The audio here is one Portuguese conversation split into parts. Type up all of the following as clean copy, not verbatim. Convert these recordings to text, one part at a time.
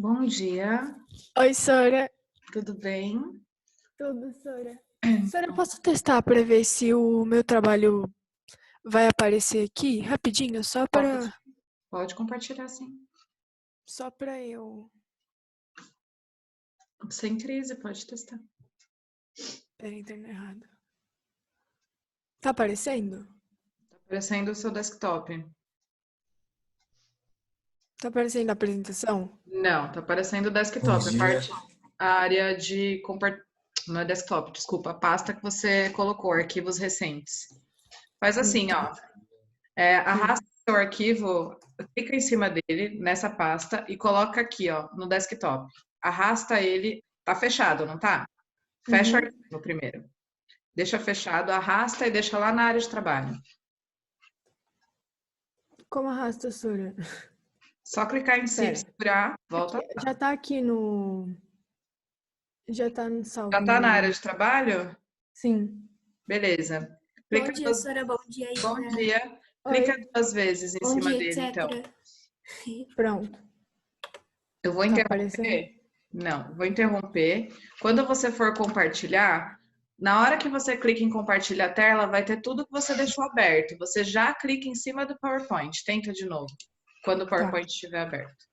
Bom dia, Oi, Sora. tudo bem? Tudo, Sora. Sora, eu posso testar para ver se o meu trabalho vai aparecer aqui rapidinho, Pode, pode compartilhar sim. só para eu. Sem crise, pode testar. Peraí, tá errado. Tá aparecendo? Tá aparecendo o seu desktop. Tá aparecendo a apresentação? Não, tá aparecendo o Bom desktop, dia. a área de compartilhar. Não é desktop, desculpa, a pasta que você colocou, arquivos recentes. Faz assim, ó. Arrasta o seu arquivo, clica em cima dele, nessa pasta, e coloca aqui, ó, no desktop. Arrasta ele, tá fechado, não tá? Fecha o Uhum. arquivo primeiro. Deixa fechado, arrasta e deixa lá na área de trabalho. Como arrasta, Sora? Só clicar em cima, Pera. segurar, volta. Já tá aqui no. Já tá no Já salvo tá na área no. de trabalho? Sim. Beleza. Bom Clica dia, duas... Sora. Bom dia, Bom Isa. dia. Clica Oi. duas vezes em Bom cima dia, dele, então. etc. Pronto. Eu vou Tá aparecendo? interromper? Não, vou interromper. Quando você for compartilhar, na hora que você clica em compartilhar a tela, vai ter tudo que você deixou aberto. Você já clica em cima do PowerPoint. Tenta de novo, quando o PowerPoint estiver aberto.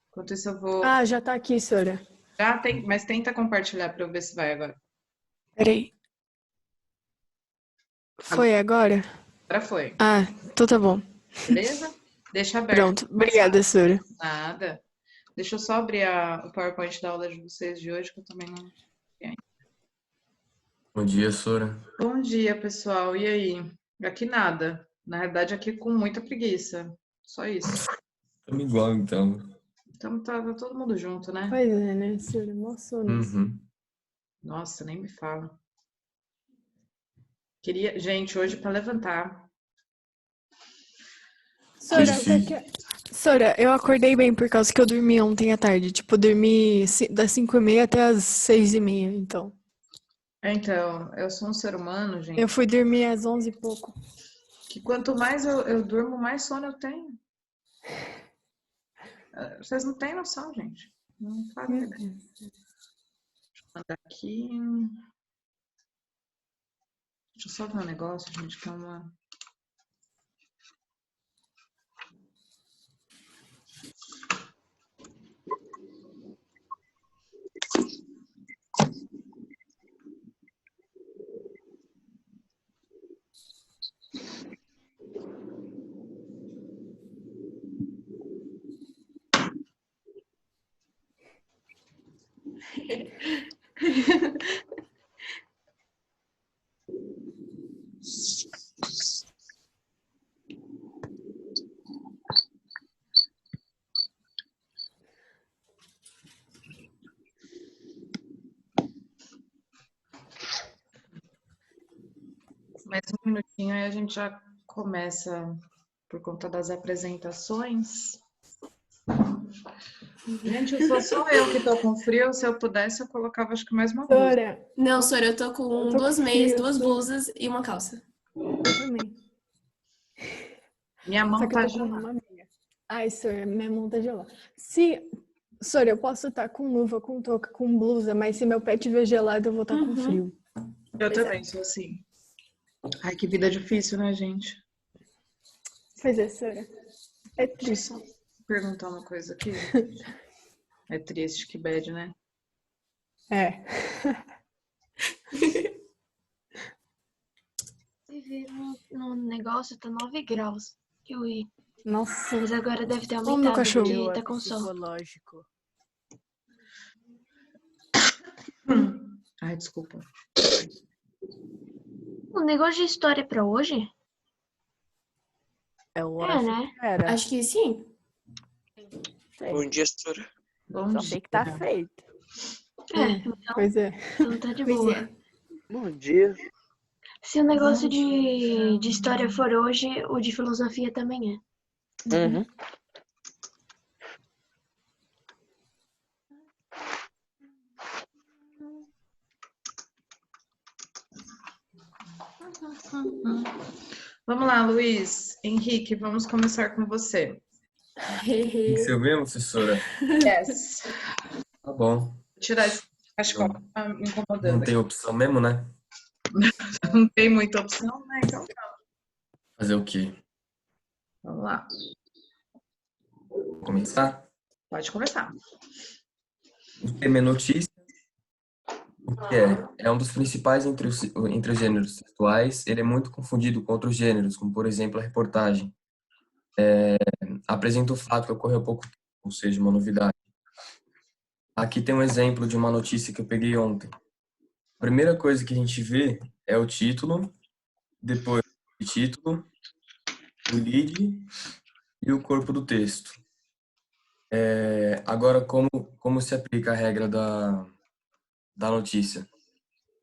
Enquanto isso, eu vou. Ah, já tá aqui, Sora. Já tem, mas tenta compartilhar para eu ver se vai agora. Peraí. Foi agora? Agora foi. Ah, então tá bom. Beleza? Deixa aberto. Pronto. Obrigada, Sora. Nada. Deixa eu só abrir o PowerPoint da aula de vocês de hoje, que eu também não. Bom dia, Sora. Bom dia, pessoal. E aí? Aqui nada. Na verdade, aqui com muita preguiça. Só isso. Estamos igual, então. Então tá todo mundo junto, né? Pois é, né, Sora? Mó sono. Nossa, nem me fala. Gente, hoje para levantar. Sora, eu acordei bem por causa que eu dormi ontem à tarde. Tipo, dormi das 5h30 até as 6h30, então. Então, eu sou um ser humano, gente, Eu fui dormir às 11 e pouco. que quanto mais eu durmo, mais sono eu tenho. Vocês não têm noção, gente. Não fazem ideia. Deixa eu mandar aqui. Deixa eu só ver um negócio, gente, que é uma. Mais um minutinho aí a gente já começa por conta das apresentações. Gente, sou eu que tô com frio. Se eu pudesse, eu colocava acho que mais uma blusa. Sora, Não, Sora, eu tô com duas meias, duas blusas e uma calça. eu também. Minha mão Só que tá eu tô com gelada. uma meia. Ai, Sora, minha mão tá gelada. Sora, eu posso estar com luva, com touca, com blusa, mas se meu pé estiver gelado, eu vou estar com frio. Eu também sou assim. Ai, que vida difícil, né, gente? Pois é, Sora. É Deixa eu triste. só perguntar uma coisa aqui. É triste, que bad, né? É. Fui ver no negócio, tá 9 graus. Eu ia. Nossa. Mas agora deve ter Ô, meu aumentado, cachorro. porque tá com sol. Psicológico. Ai, desculpa. O negócio de história pra hoje? Eu É, acho né? que era. Acho que sim. Sei. Bom dia, Sora. Bom Só dia. sei que tá feito. Pois é. Então tá de boa. Bom dia. Se o negócio de história for hoje, o de filosofia também é. Uhum. Vamos lá, Luiz. Henrique, vamos começar com você. Tem que ser o mesmo, assessora? Yes. Tá bom. Vou tirar esse cachecol que tá me incomodando. Não tem opção mesmo, né? Não tem muita opção, né? Então, Fazer o quê? vamos lá. Começar? Pode começar. O tema é notícia. O que é? É um dos principais entre os gêneros textuais. Ele é muito confundido com outros gêneros, como, por exemplo, a reportagem. Apresenta o fato que ocorreu há pouco tempo, ou seja, uma novidade. Aqui tem um exemplo de uma notícia que eu peguei ontem. A primeira coisa que a gente vê é o título, depois o título, o lead e o corpo do texto. Agora, como se aplica a regra da notícia?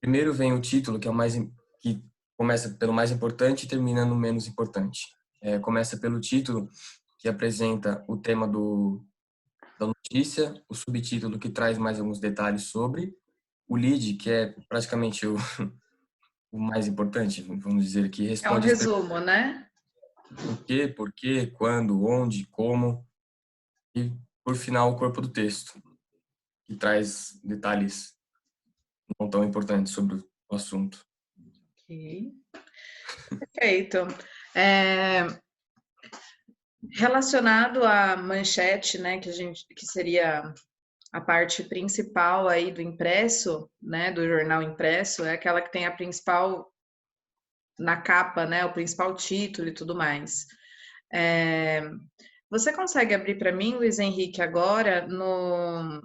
Primeiro vem o título, que é o que começa pelo mais importante e termina no menos importante. Começa pelo título, que apresenta o tema da notícia, o subtítulo, que traz mais alguns detalhes sobre, o lead, que é praticamente o mais importante, vamos dizer, que É um responde as perguntas: resumo, né? o quê, por quê, quando, onde, como, e por final o corpo do texto, que traz detalhes não tão importantes sobre o assunto. Ok. Perfeito. É, relacionado à manchete, né, que seria a parte principal aí do impresso, né, do jornal impresso, é aquela que tem a principal na capa, né, o principal título e tudo mais. Você consegue abrir para mim, Luiz Henrique, agora no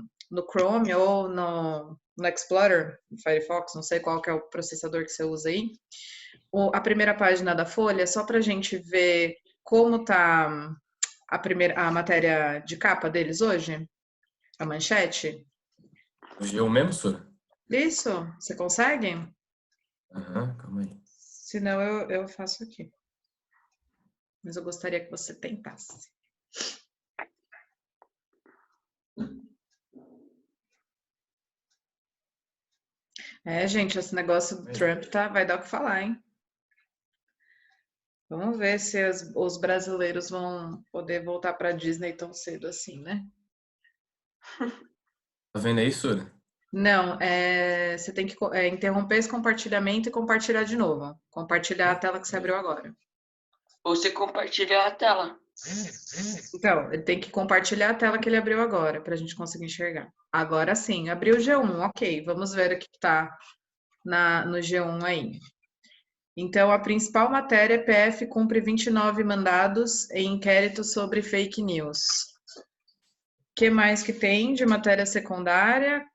Chrome ou no Explorer, no Firefox, não sei qual que é o processador que você usa aí, a primeira página da Folha, só para a gente ver como tá a matéria de capa deles hoje, a manchete? O G1 mesmo, Sora? Isso, você consegue? Aham, calma aí. Se não, eu faço aqui. Mas eu gostaria que você tentasse. Gente, esse negócio do Trump vai dar o que falar, hein? Vamos ver se os brasileiros vão poder voltar para Disney tão cedo assim, né? Tá vendo aí, Sora? Não, você tem que interromper esse compartilhamento e compartilhar de novo. Compartilhar a tela que você abriu agora. Ou você compartilhar a tela. Então, ele tem que compartilhar a tela que ele abriu agora, para a gente conseguir enxergar. Agora sim, abriu o G1, ok. Vamos ver o que está no G1 aí. Então, a principal matéria é PF cumpre 29 mandados em inquérito sobre fake news. O que mais que tem de matéria secundária?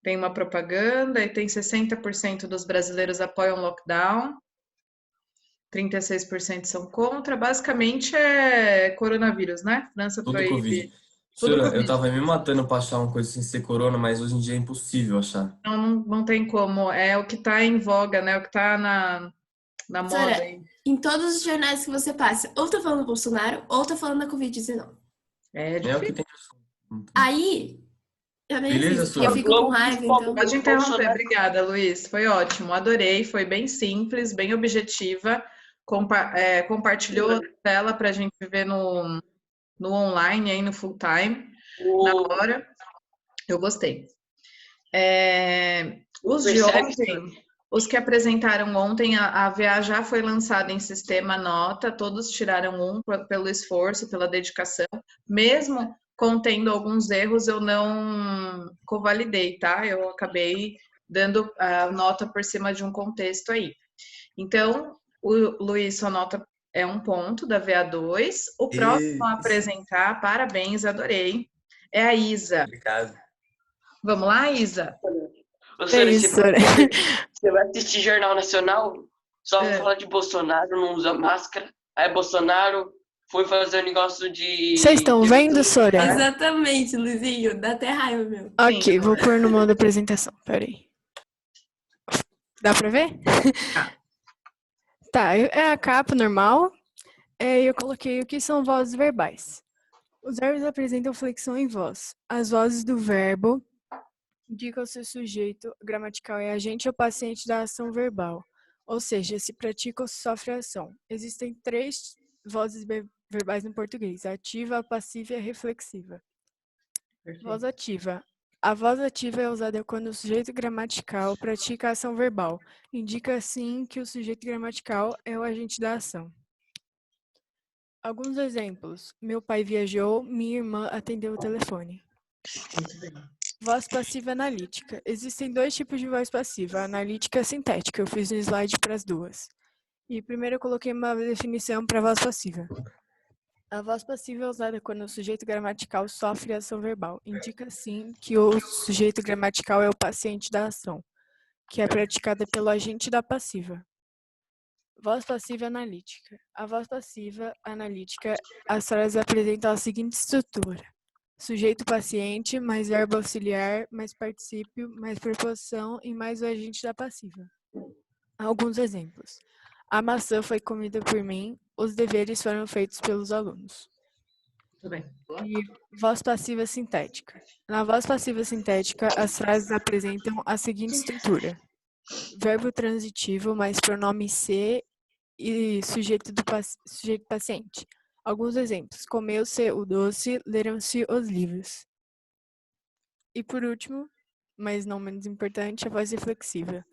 Tem uma propaganda e tem 60% dos brasileiros apoiam lockdown, 36% são contra. Basicamente é coronavírus, né? França Tudo proíbe. Covid. Tudo Sora, eu Covid. tava me matando pra achar uma coisa sem ser corona, mas hoje em dia é impossível achar. Não tem como. É o que está em voga, né? O que está na moda Sora, aí. em todos os jornais que você passa, ou tá falando do Bolsonaro, ou tá falando da Covid-19. É É o que difícil. tem de assunto. Aí, eu nem Beleza, assisto, porque eu Sora? fico com raiva, então... Pode interromper. Obrigada, Luiz. Foi ótimo. Adorei. Foi bem simples, bem objetiva. Compartilhou a tela para a gente ver no online, aí no full time, na hora. Eu gostei. Os de ontem, os que apresentaram ontem, a AVA já foi lançada em sistema nota, todos tiraram um pelo esforço, pela dedicação, mesmo contendo alguns erros, eu não convalidei, tá? Eu acabei dando a nota por cima de um contexto aí. Então, o Luiz, sua nota é 1 ponto da VA2. O próximo a apresentar, parabéns, adorei, é a Isa. Obrigado. Vamos lá, Isa? Você vai assistir Jornal Nacional? Só fala de Bolsonaro, não usa máscara. Aí Bolsonaro foi fazer um negócio de... Vocês estão vendo, Sora? Exatamente, Luizinho. Dá até raiva, meu. Ok, Sim. vou pôr no modo apresentação. Peraí. Dá pra ver? Tá, é a capa normal. Eu coloquei o que são vozes verbais. Os verbos apresentam flexão em voz. As vozes do verbo indicam se o sujeito gramatical é agente ou paciente da ação verbal, ou seja, se pratica ou se sofre a ação. Existem 3 vozes verbais no português: ativa, passiva e reflexiva. Voz Perfeito. ativa. A voz ativa é usada quando o sujeito gramatical pratica a ação verbal. Indica, assim, que o sujeito gramatical é o agente da ação. Alguns exemplos. Meu pai viajou, minha irmã atendeu o telefone. Muito bem. Voz passiva analítica. Existem 2 tipos de voz passiva, a analítica e a sintética. Eu fiz um slide para as duas. E primeiro eu coloquei uma definição para a voz passiva. A voz passiva é usada quando o sujeito gramatical sofre ação verbal. Indica, assim, que o sujeito gramatical é o paciente da ação, que é praticada pelo agente da passiva. Voz passiva analítica. A voz passiva analítica, as frases apresentam a seguinte estrutura: sujeito paciente, mais verbo auxiliar, mais particípio, mais preposição e mais o agente da passiva. Alguns exemplos. A maçã foi comida por mim, os deveres foram feitos pelos alunos. Muito bem. E voz passiva sintética. Na voz passiva sintética, as frases apresentam a seguinte estrutura: verbo transitivo mais pronome se e sujeito sujeito paciente. Alguns exemplos: comeu-se o doce, leram-se os livros. E por último, mas não menos importante, a voz reflexiva.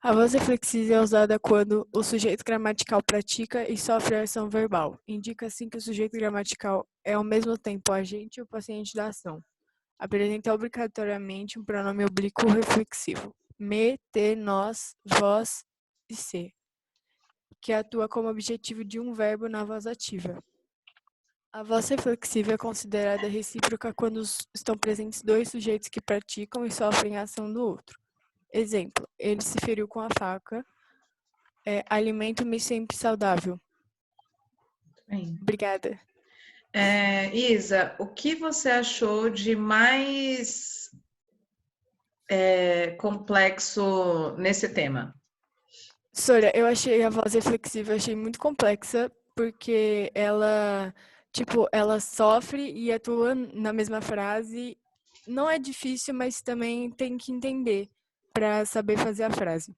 A voz reflexiva é usada quando o sujeito gramatical pratica e sofre a ação verbal. Indica, assim, que o sujeito gramatical é ao mesmo tempo o agente e o paciente da ação. Apresenta obrigatoriamente um pronome oblíquo reflexivo: me, te, nós, vós e se, que atua como objetivo de um verbo na voz ativa. A voz reflexiva é considerada recíproca quando estão presentes 2 sujeitos que praticam e sofrem a ação do outro. Exemplo: ele se feriu com a faca. Alimento-me sempre saudável. Bem. Obrigada. Isa, o que você achou de mais complexo nesse tema? Sora, eu achei a voz reflexiva, achei muito complexa, porque ela sofre e atua na mesma frase. Não é difícil, mas também tem que entender para saber fazer a frase.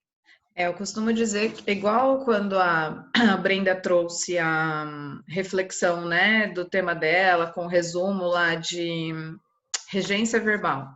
Eu costumo dizer que, igual quando a Brenda trouxe a reflexão, né, do tema dela, com o resumo lá de regência verbal.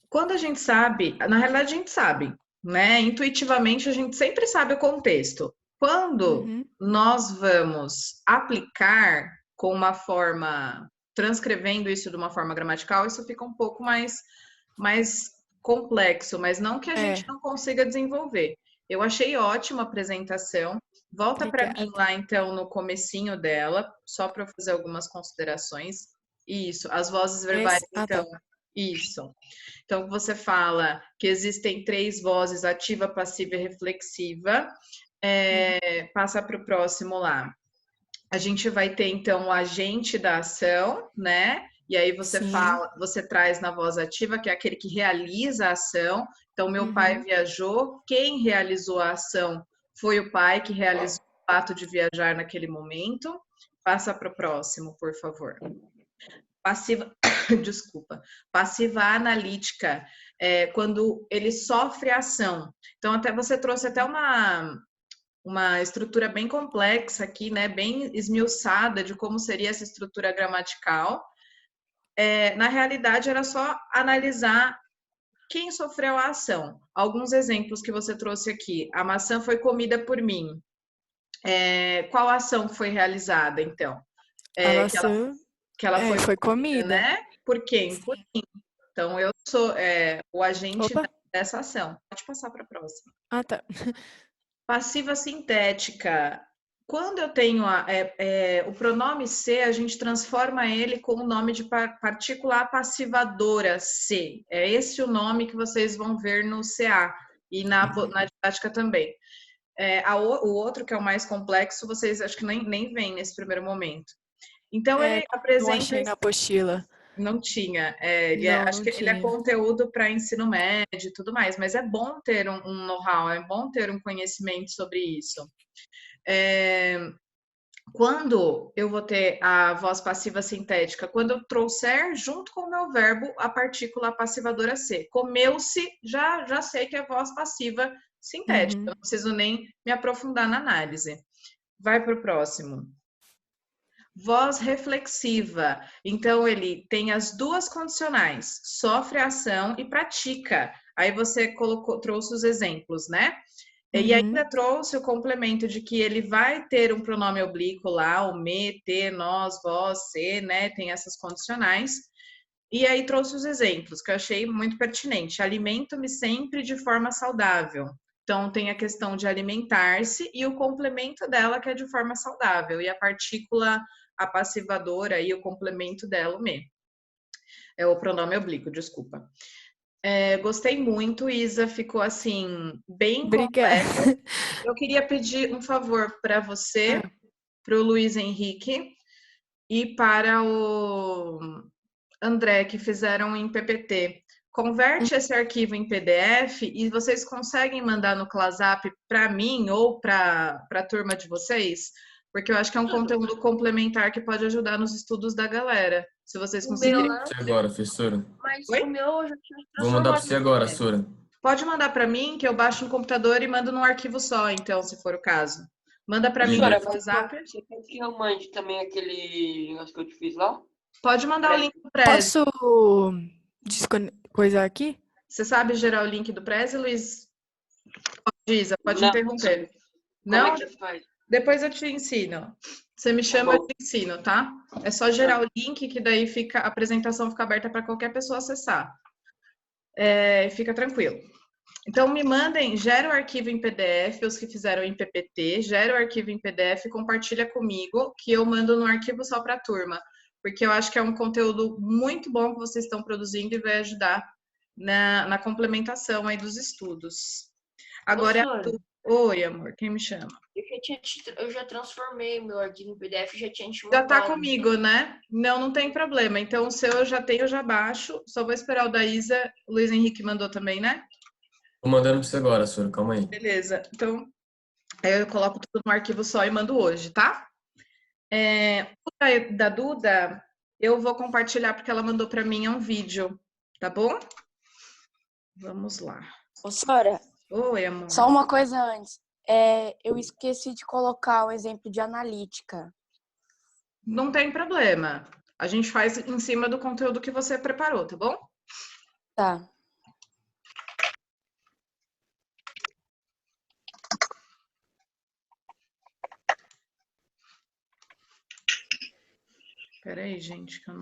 Quando a gente sabe, na realidade a gente sabe, né, intuitivamente a gente sempre sabe o contexto. Quando nós vamos aplicar com uma forma, transcrevendo isso de uma forma gramatical, isso fica um pouco mais complexo, mas não que a gente não consiga desenvolver. Eu achei ótima a apresentação. Volta para mim lá, então, no comecinho dela, só para eu fazer algumas considerações. Isso, as vozes verbais, então. Isso. Então, você fala que existem 3 vozes: ativa, passiva e reflexiva. Passa para o próximo lá. A gente vai ter, então, o agente da ação, né? E aí você fala, você traz na voz ativa, que é aquele que realiza a ação. Então, meu pai viajou, quem realizou a ação foi o pai que realizou o ato de viajar naquele momento. Passa para o próximo, por favor. Passiva, desculpa. Passiva analítica, quando ele sofre a ação. Então, até você trouxe até uma estrutura bem complexa aqui, né? Bem esmiuçada de como seria essa estrutura gramatical. Na realidade, era só analisar quem sofreu a ação. Alguns exemplos que você trouxe aqui. A maçã foi comida por mim. Qual ação foi realizada, então? A maçã que ela foi comida, né? Por quem? Por mim. Então, eu sou o agente dessa ação. Pode passar para a próxima. Ah, tá. Passiva sintética. Quando eu tenho o pronome se, a gente transforma ele com o nome de partícula passivadora se. É esse o nome que vocês vão ver no CA e na didática também. O outro, que é o mais complexo, vocês acho que nem veem nesse primeiro momento. Então, ele apresenta... Não achei na apostila. Não tinha. Acho que tinha. ele é conteúdo para ensino médio e tudo mais, mas é bom ter um know-how, é bom ter um conhecimento sobre isso. Quando eu vou ter a voz passiva sintética? Quando eu trouxer junto com o meu verbo a partícula passivadora ser. Comeu-se, já sei que é voz passiva sintética, não preciso nem me aprofundar na análise. Vai para o próximo. Voz reflexiva. Então, ele tem as duas condicionais, sofre a ação e pratica. Aí você trouxe os exemplos, né? E ainda trouxe o complemento de que ele vai ter um pronome oblíquo lá, o me, te, nós, vós, se, né? Tem essas condicionais. E aí trouxe os exemplos, que eu achei muito pertinente. Alimento-me sempre de forma saudável. Então, tem a questão de alimentar-se e o complemento dela, que é de forma saudável. E a partícula apassivadora e o complemento dela, o me. É o pronome oblíquo, desculpa. Gostei muito, Isa, ficou assim, bem Obrigada. completo. Eu queria pedir um favor para você, para o Luiz Henrique e para o André, que fizeram em PPT. Converte esse arquivo em PDF e vocês conseguem mandar no ClassApp para mim ou para a turma de vocês? Porque eu acho que é um conteúdo complementar que pode ajudar nos estudos da galera. Se vocês conseguirem. Você agora, professora. Mas Oi? o meu eu já tinha Vou mandar para transformado você agora, Sora. Pode mandar para mim, que eu baixo no computador e mando num arquivo só, então, se for o caso. Manda para mim no Professora, WhatsApp. você quer que eu mande também aquele negócio que eu te fiz lá? Pode mandar o link do Prezi. Posso coisar aqui? Você sabe gerar o link do Prezi, Luiz? Pode, Isa, pode Não. interromper. Como Não? é que você faz? Depois eu te ensino. Você me chama, eu bom. te ensino, tá? É só gerar o link, que daí a apresentação fica aberta para qualquer pessoa acessar. Fica tranquilo. Então, me mandem, gera o arquivo em PDF, os que fizeram em PPT, gera o arquivo em PDF e compartilha comigo, que eu mando no arquivo só para a turma, porque eu acho que é um conteúdo muito bom que vocês estão produzindo e vai ajudar na complementação aí dos estudos. Agora, oi, amor, quem me chama? Eu já transformei meu arquivo em PDF e já tinha te Já tá mandado. comigo, né? Não tem problema. Então, o seu eu já tenho, eu já baixo. Só vou esperar o da Isa. O Luiz Henrique mandou também, né? Tô mandando para você agora, Sora. Calma aí. Beleza. Então, eu coloco tudo no arquivo só e mando hoje, tá? O da Duda, eu vou compartilhar porque ela mandou para mim um vídeo, tá bom? Vamos lá. Ô, Sora, Oi, amor. só uma coisa antes. Eu esqueci de colocar o exemplo de analítica. Não tem problema. A gente faz em cima do conteúdo que você preparou, tá bom? Tá. Espera aí, gente, que eu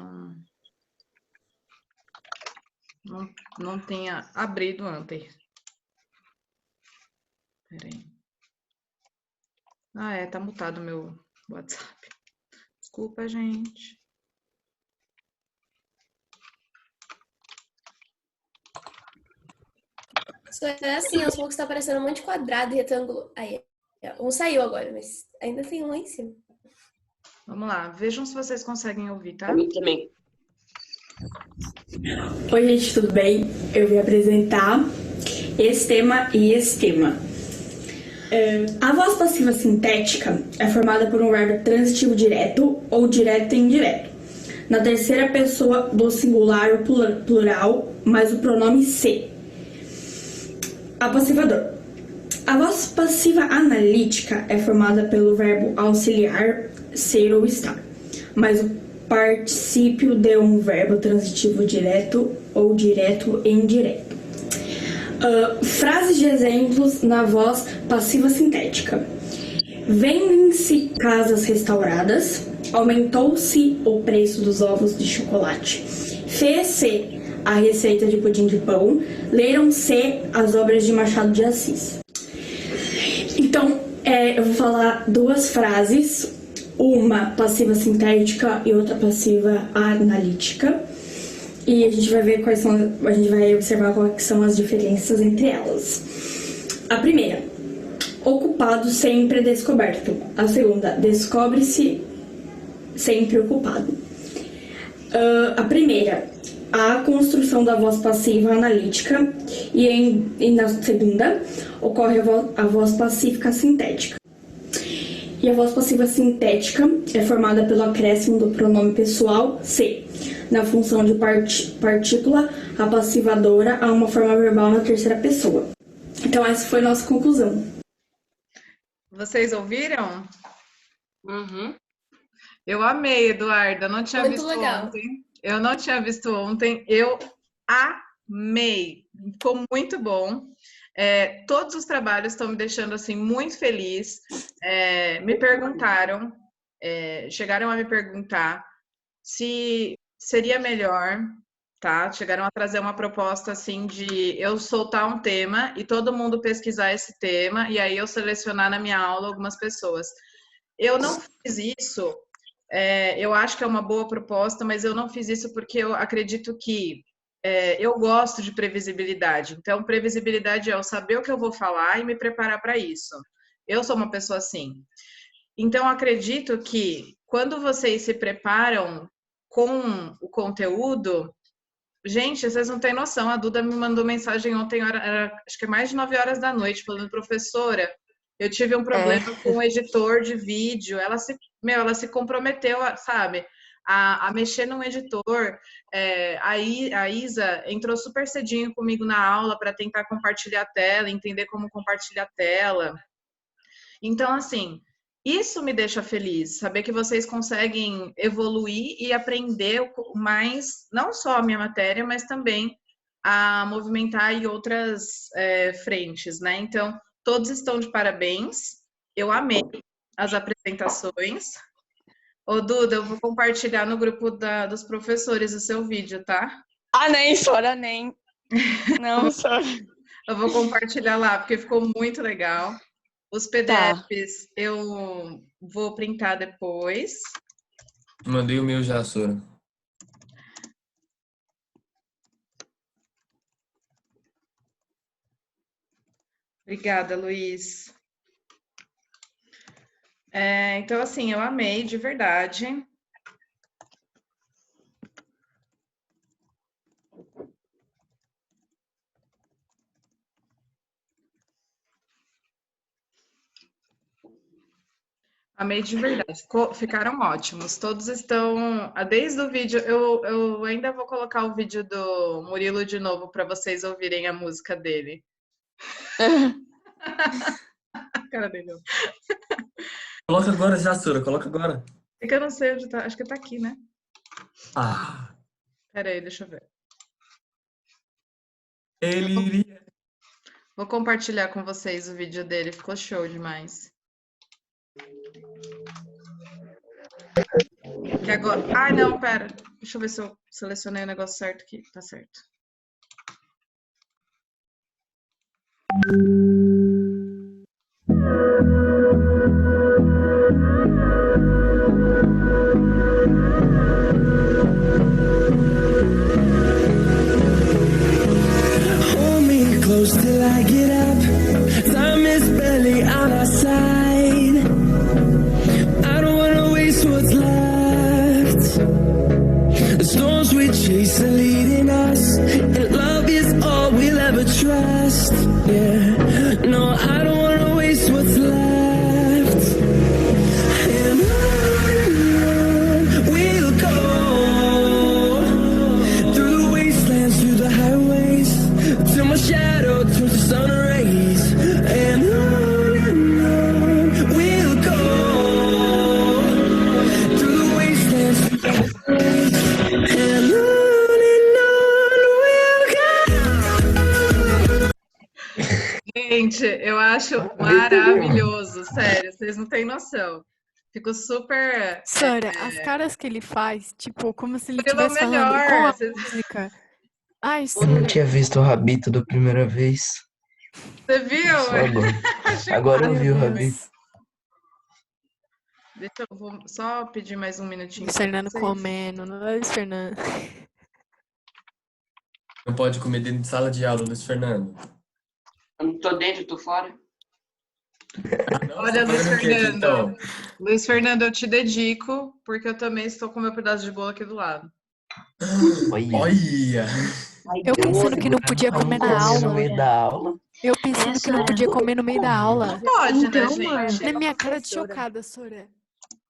não tenha abrido ontem. Espera aí. Tá mutado o meu WhatsApp. Desculpa, gente. É assim, aos poucos tá aparecendo um monte de quadrado e retângulo. Aí, um saiu agora, mas ainda tem um lá em cima. Vamos lá, vejam se vocês conseguem ouvir, tá? Pra mim também. Oi, gente, tudo bem? Eu vim apresentar esse tema e esse tema. A voz passiva sintética é formada por um verbo transitivo direto ou direto e indireto, na terceira pessoa do singular ou plural, mais o pronome se. Apassivador. A voz passiva analítica é formada pelo verbo auxiliar ser ou estar, mais o particípio de um verbo transitivo direto ou direto e indireto. Frases de exemplos na voz passiva sintética. Vendem-se casas restauradas, aumentou-se o preço dos ovos de chocolate, fez-se a receita de pudim de pão, leram-se as obras de Machado de Assis. Então, eu vou falar duas frases, uma passiva sintética e outra passiva analítica. E a gente vai ver a gente vai observar quais são as diferenças entre elas. A primeira, ocupado sempre descoberto. A segunda, descobre-se sempre ocupado. A primeira, a construção da voz passiva analítica e na segunda ocorre a voz pacífica sintética. E a voz passiva sintética é formada pelo acréscimo do pronome pessoal se, na função de partícula apassivadora a uma forma verbal na terceira pessoa. Então essa foi a nossa conclusão. Vocês ouviram? Uhum. Eu amei, Eduarda. Eu não tinha Muito visto legal. ontem. Eu não tinha visto ontem. Eu amei. Ficou muito bom. Todos os trabalhos estão me deixando assim muito feliz. Me perguntaram, chegaram a me perguntar se seria melhor, tá? Chegaram a trazer uma proposta assim de eu soltar um tema e todo mundo pesquisar esse tema e aí eu selecionar na minha aula algumas pessoas. Eu não fiz isso. Eu acho que é uma boa proposta, mas eu não fiz isso porque eu acredito que eu gosto de previsibilidade. Então, previsibilidade é eu saber o que eu vou falar e me preparar para isso. Eu sou uma pessoa assim. Então, acredito que quando vocês se preparam com o conteúdo, gente, vocês não têm noção. A Duda me mandou mensagem ontem, acho que mais de 9 horas da noite, falando, professora, eu tive um problema com o editor de vídeo. Ela se comprometeu, sabe, a mexer num editor. A Isa entrou super cedinho comigo na aula para tentar compartilhar a tela, entender como compartilhar a tela. Então, assim, isso me deixa feliz, saber que vocês conseguem evoluir e aprender mais, não só a minha matéria, mas também a movimentar em outras frentes, né? Então, todos estão de parabéns. Eu amei as apresentações. Ô, Duda, eu vou compartilhar no grupo dos professores o seu vídeo, tá? Nem, Sora, nem. Não, Sora. Eu vou compartilhar lá, porque ficou muito legal. Os PDFs eu vou printar depois. Mandei o meu já, Sora. Obrigada, Luiz. Então, assim, eu amei, de verdade. Amei de verdade. Ficaram ótimos. Todos estão. Desde o vídeo, eu ainda vou colocar o vídeo do Murilo de novo para vocês ouvirem a música dele. A cara dele. Coloca agora já, Sora. Coloca agora. É que eu não sei onde tá. Acho que tá aqui, né? Pera aí, deixa eu ver. Ele iria. Vou compartilhar com vocês o vídeo dele. Ficou show demais. Que agora... não, pera. Deixa eu ver se eu selecionei o negócio certo aqui. Tá certo. Hold me close till I get up. Time is barely on our side. I don't wanna waste what's left. The storms we chase are leading us, and love is all we'll ever trust. Yeah, no, I don't wanna waste what's left. And on we'll go, through the wastelands, through the highways, till my shadow turns to sun rays. And on we'll go, through the wastelands, through the highways, and on we'll go. Gente, eu acho maravilhoso, sério, vocês não têm noção. Fico super. Sora, as caras que ele faz, tipo, como se ele Pelo estivesse falando melhor, com a vocês- música. Ai, Eu Sora. não tinha visto o Rabito da primeira vez. Você viu? Só agora. Achei Agora eu massa. vi o Meu Rabito. Deus. Deixa eu vou só pedir mais um minutinho. Luiz pra Fernando vocês. comendo, não é Luiz Fernando. Não pode comer dentro de sala de aula, Luiz Fernando. Eu não tô dentro, eu tô fora. Olha, Luiz Fazendo o quê aqui, Fernando. então? Luiz Fernando, eu te dedico, porque eu também estou com meu pedaço de bolo aqui do lado. Olha! Eu pensando que não podia comer na aula. No meio da aula. Eu pensando que não podia comer no meio da aula. Pode, né, Então, gente? mano. Na minha cara de chocada, Sora.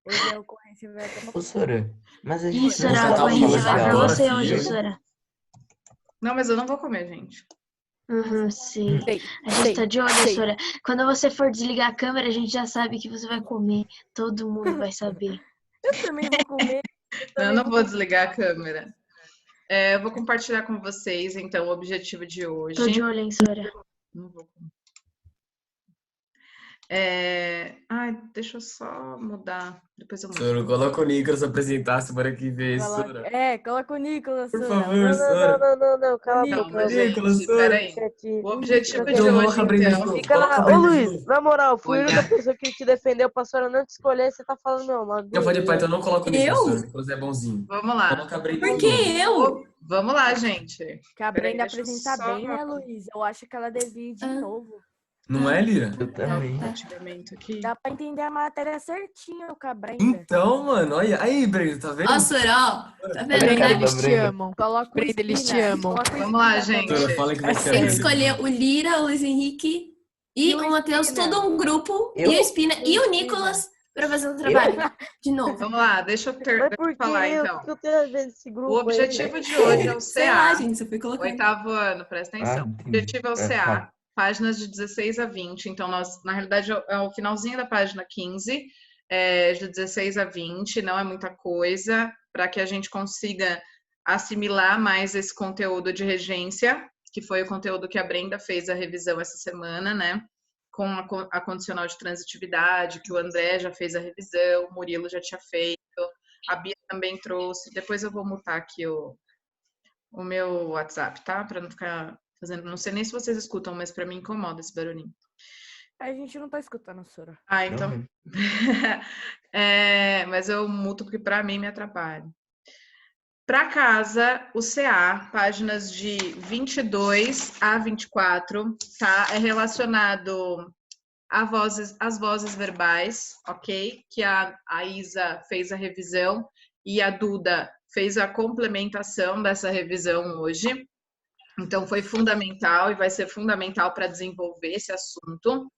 Hoje a ocorrência vai até uma... Ô, Sora, mas a gente Isso, não Sora, tá a falando ocorrência de vai pra aula. você filho. hoje, Sora. Não, mas eu não vou comer, gente. Sim. Sei, A gente tá de olho, sei. Sora. Quando você for desligar a câmera, a gente já sabe que você vai comer. Todo mundo vai saber. Eu também vou comer. Eu não vou desligar a câmera. Eu vou compartilhar com vocês, então, o objetivo de hoje. Tô de olho, hein, Sora. Não vou. Deixa eu só mudar. Depois eu mudo. Sora, coloca o Nicolas apresentar semana que vem, Sora. Coloca o Nicolas, Por Sora. favor, Sora. Não, cala a Não, boca. mas, Nicolas, gente, Sora. peraí. O objetivo de hoje, então... Fica na... Ô, Luiz, na moral, fui a Olha. única pessoa que te defendeu pra Sora não te escolher, você tá falando meu nome. Não, pode pai, então não coloca o Nicolas, Eu? Sora. O Nicolas é bonzinho. Vamos lá. Coloca a Brenda Por de que novo. eu? Vamos lá, gente. Que a Peraí, Brenda deixa eu apresenta só- bem, né, Luiz? Eu acho que ela devia ir de novo. Não é, Lira? Eu também. Compartilhamento aqui. Dá pra entender a matéria certinho com a Brenda. Então, mano, olha aí, Brenda, tá vendo? Ó, Sora, ó. Tá vendo, Brenda, né? eles te Brenda. amam. Coloca o Brenda, eles te Espina. amam. Coloca o Vamos lá, Espina gente. também. Sora, fala que vai ser Tem a que Brenda. escolher o Lira, o Luiz Henrique e E o o Matheus, Espina. todo um grupo, Eu? e o Espina e o Espina. Nicolas pra fazer o trabalho. De novo. Vamos lá, deixa eu Mas por que falar, eu então. que eu tenho a ver nesse grupo O aí, objetivo né? de hoje é o Sei lá, CA. gente, só fui colocando. 8º ano, presta atenção. O entendi. objetivo é o CA, fala. páginas de 16 a 20. Então, na realidade, é o finalzinho da página 15, de 16 a 20, não é muita coisa, para que a gente consiga assimilar mais esse conteúdo de regência, que foi o conteúdo que a Brenda fez a revisão essa semana, né? Com a condicional de transitividade, que o André já fez a revisão, o Murilo já tinha feito, a Bia também trouxe. Depois eu vou mutar aqui o meu WhatsApp, tá? Para não ficar fazendo. Não sei nem se vocês escutam, mas para mim incomoda esse barulhinho. A gente não tá escutando, Sora. Então. Não. Mas eu muto porque para mim me atrapalha. Para casa, o CA, páginas de 22 a 24, tá? É relacionado às vozes verbais, ok? Que a Isa fez a revisão e a Duda fez a complementação dessa revisão hoje. Então, foi fundamental e vai ser fundamental para desenvolver esse assunto.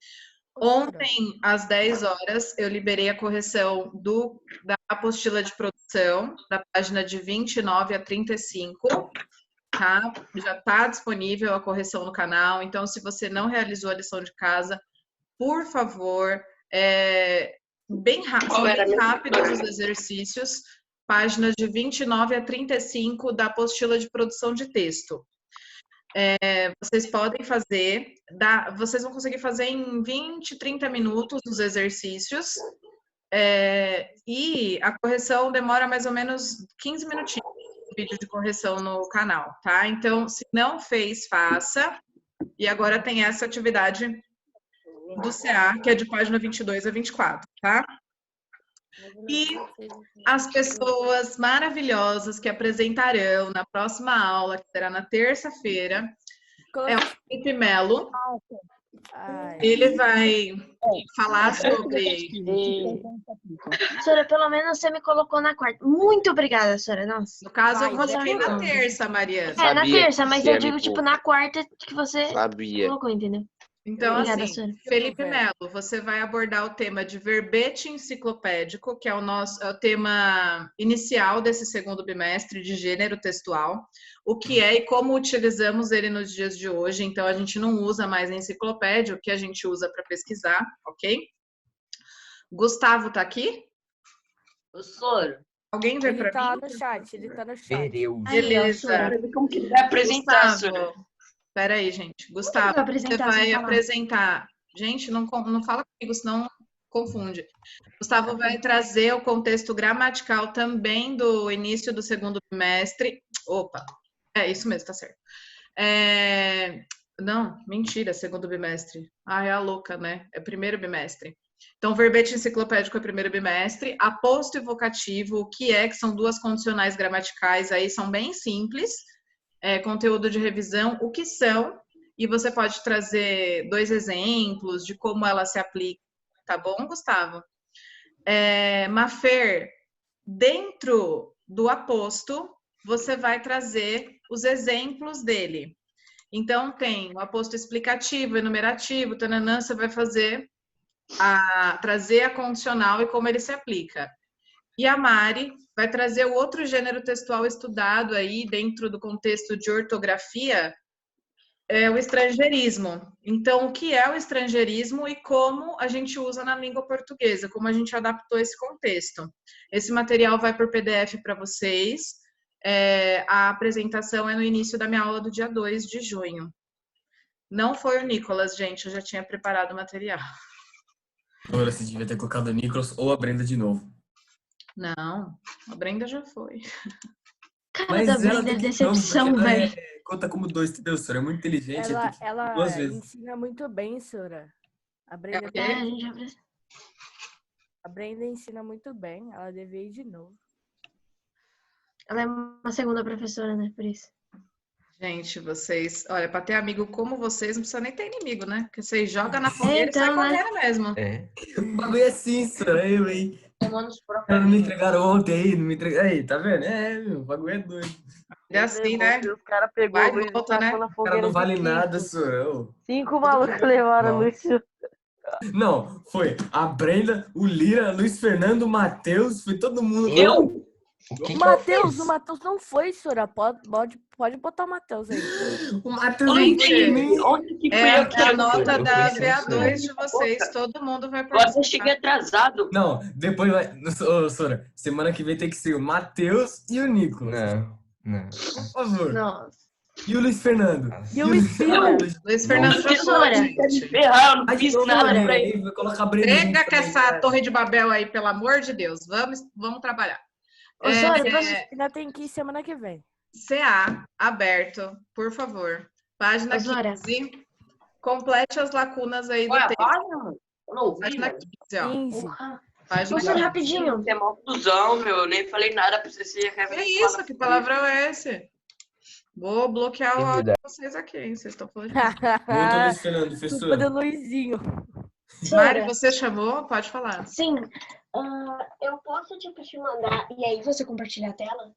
Ontem, às 10 horas, eu liberei a correção da apostila de produção, da página de 29 a 35, tá? Já está disponível a correção no canal. Então, se você não realizou a lição de casa, por favor, bem rápidos os exercícios, páginas de 29 a 35 da apostila de produção de texto. Vocês podem fazer, vocês vão conseguir fazer em 20, 30 minutos os exercícios, e a correção demora mais ou menos 15 minutinhos, vídeo de correção no canal, tá? Então, se não fez, faça. E agora tem essa atividade do CA, que é de página 22 a 24, tá? E as pessoas maravilhosas que apresentarão na próxima aula, que será na terça-feira, é o Felipe Melo. Ele vai falar sobre... Sora, pelo menos você me colocou na quarta. Muito obrigada, Sora. Nossa. No caso, eu coloquei na terça, Mariana. Na Sabia terça, que mas ia eu me digo, tipo, na quarta que você Sabia. colocou, entendeu? Então, Obrigada, assim, Sora. Felipe Melo, você vai abordar o tema de verbete enciclopédico, que é o tema inicial desse segundo bimestre de gênero textual, o que é e como utilizamos ele nos dias de hoje. Então, a gente não usa mais enciclopédia, o que a gente usa para pesquisar, ok? Gustavo tá aqui? Professor, Alguém vê para Tá mim? no chat, ele tá no chat. Beleza. como que vai apresentar, Sora? Gustavo, peraí, gente. Gustavo, vou apresentar, você vai sem falar. apresentar. Gente, não fala comigo, senão confunde. Gustavo vai trazer o contexto gramatical também do início do segundo bimestre. Opa, é isso mesmo, tá certo. Não, mentira, segundo bimestre. É a louca, né? É primeiro bimestre. Então, verbete enciclopédico é primeiro bimestre. Aposto e vocativo, o que são duas condicionais gramaticais aí, são bem simples. Conteúdo de revisão, o que são, e você pode trazer 2 exemplos de como ela se aplica, tá bom, Gustavo? Mafer, dentro do aposto, você vai trazer os exemplos dele. Então, tem o aposto explicativo, enumerativo, tananã, você vai trazer a condicional e como ele se aplica. E a Mari vai trazer o outro gênero textual estudado aí dentro do contexto de ortografia, é o estrangeirismo. Então, o que é o estrangeirismo e como a gente usa na língua portuguesa, como a gente adaptou esse contexto. Esse material vai por PDF para vocês. A apresentação é no início da minha aula do dia 2 de junho. Não foi o Nicolas, gente, eu já tinha preparado o material. Agora você devia ter colocado o Nicolas ou a Brenda de novo. Não, a Brenda já foi. Cara Mas da ela Brenda, tem que decepção, não, velho. conta como 2, entendeu, Sora? É muito inteligente, Ela, tem que ela 2 vezes. ensina muito bem, Sora. A Brenda, quê? A gente já precisa. a Brenda ensina muito bem. Ela devia ir de novo. Ela é uma segunda professora, né? Por isso. Gente, vocês... Olha, para ter amigo como vocês, não precisa nem ter inimigo, né? Porque vocês jogam na fogueira e Então, sai né? correndo mesmo. O bagulho é assim, Sora. Eu, hein? Cara, não me entregaram ontem aí, não me entregaram. Aí, tá vendo? O bagulho é doido. É assim, né? Os caras pegou Vai o Luiz e e volta, né? tacou na O cara fogueira não de vale 5. nada, Sora. Ô. 5 malucos levaram o Luiz. Não, foi a Brenda, o Lira, Luiz Fernando, o Matheus, foi todo mundo. Eu? O Matheus não foi, Sora. Pode botar o Matheus aí. O Matheus Gente, Onde que fui é eu que a nota eu da conheci o Sora. VA2 de vocês, todo mundo vai Eu até participar. cheguei atrasado. Não, depois vai. Ô, Sora, semana que vem tem que ser o Matheus e o Nicolas. Não. Por favor. Nossa. E o Luiz Fernando. E o Luiz Fernando. Luiz Fernando Professora. gente. Ferrar, eu não Ai, fiz que nada loucura, pra ele. aí, vai colocar a Brenda Pega junto com também, essa cara. Torre de Babel aí, pelo amor de Deus. Vamos trabalhar. Ô, Sora, Ainda tem que ir semana que vem. CA aberto, por favor. Página Ô, Sora. 15. Complete as lacunas aí do Ué, texto. olha, mano. Eu não ouvi, Página mano. 15, ó. 15. Página Ô, Sora, 15. rapidinho. Você é mó cuzão, meu. Eu nem falei nada pra você ser Que isso? Que palavrão é esse? Vou bloquear o áudio de vocês aqui, hein? Vocês estão falando de... Multa Luiz Fernando, Culpa professor. do Luizinho. Mari, você chamou? Pode falar. Sim. Eu posso, tipo, te mandar e aí você compartilha a tela?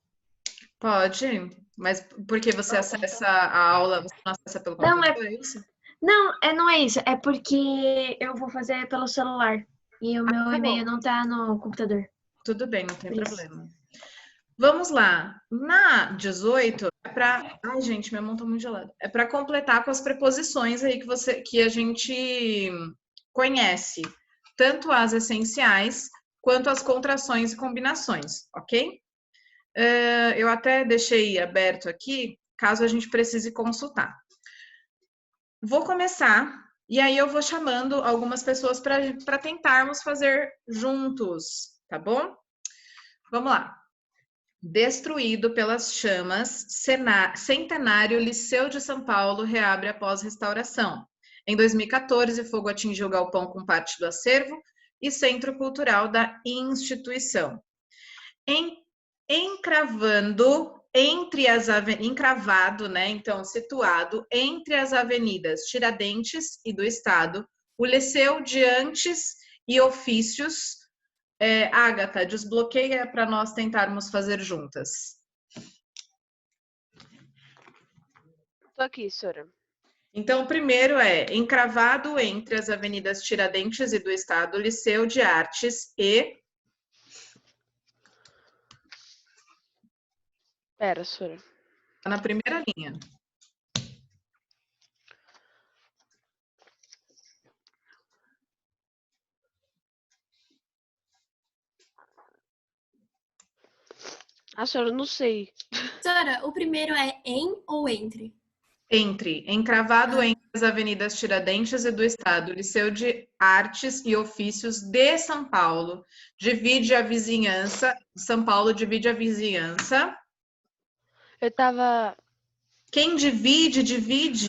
Pode, mas porque você acessa a aula, você não acessa pelo Não, computador, é isso? Não é isso. É porque eu vou fazer pelo celular. E o meu tá e-mail bom. não tá no computador. Tudo bem, não tem Por isso. problema. Vamos lá. Na 18, é para... Ai, gente, minha mão tá muito gelada. É para completar com as preposições aí que a gente conhece. Tanto as essenciais, quanto as contrações e combinações, ok? Eu até deixei aberto aqui, caso a gente precise consultar. Vou começar, e aí eu vou chamando algumas pessoas para tentarmos fazer juntos, tá bom? Vamos lá. Destruído pelas chamas, Centenário Liceu de São Paulo reabre após restauração. Em 2014, fogo atingiu o galpão com parte do acervo e centro cultural da instituição. Encravado, né? Então, situado entre as avenidas Tiradentes e do Estado, o Liceu de Artes e Ofícios. Ágata, desbloqueia para nós tentarmos fazer juntas. Tô aqui, Sora. Então, o primeiro é encravado entre as avenidas Tiradentes e do Estado, Liceu de Artes e... Pera, Sora. Tá na primeira linha. Ah, Sora, eu não sei. Sora, o primeiro é em ou entre? Encravado entre as avenidas Tiradentes e do Estado, Liceu de Artes e Ofícios de São Paulo, divide a vizinhança, São Paulo divide a vizinhança. Eu tava... Quem divide, divide.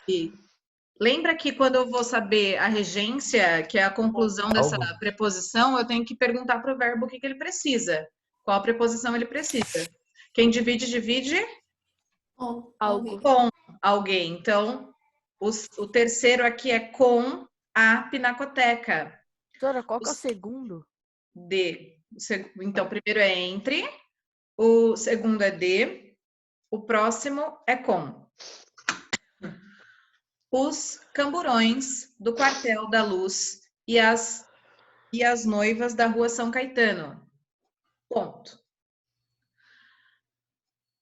Lembra que quando eu vou saber a regência, que é a conclusão dessa preposição, eu tenho que perguntar para o verbo o que ele precisa. Qual preposição ele precisa. Quem divide, divide Com com alguém. Então, o terceiro aqui é com a pinacoteca. Sora, qual que é o segundo? Então, o primeiro é entre, o segundo é de, o próximo é com. Os camburões do Quartel da Luz e as noivas da Rua São Caetano. Ponto.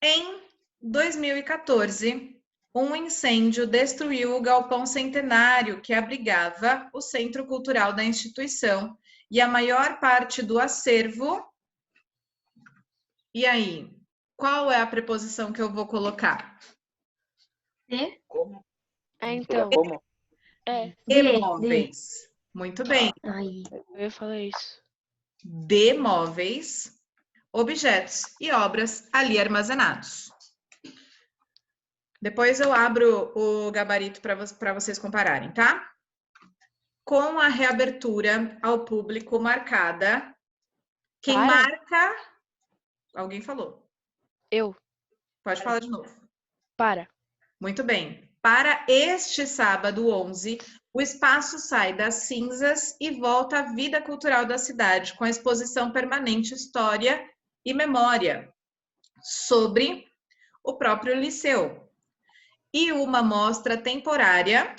Em 2014, um incêndio destruiu o galpão centenário que abrigava o centro cultural da instituição e a maior parte do acervo. E aí, qual é a preposição que eu vou colocar? De? Como? Então. Como? De móveis. Muito bem. Aí. Eu ia falar isso. De móveis, objetos e obras ali armazenados. Depois eu abro o gabarito para vocês compararem, tá? Com a reabertura ao público marcada, quem marca... Alguém falou. Eu. Pode falar de novo. Para. Muito bem. Para este sábado 11, o espaço sai das cinzas e volta à vida cultural da cidade, com a exposição permanente História e Memória sobre o próprio Liceu. E uma mostra temporária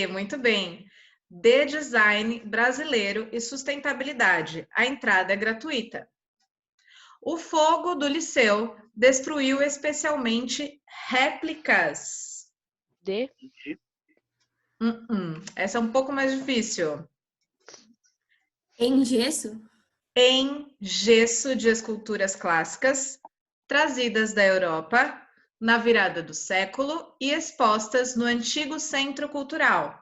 muito bem, de design brasileiro e sustentabilidade. A entrada é gratuita. O fogo do Liceu destruiu especialmente réplicas. Essa é um pouco mais difícil. Em gesso? Em gesso de esculturas clássicas, trazidas da Europa na virada do século e expostas no antigo Centro Cultural,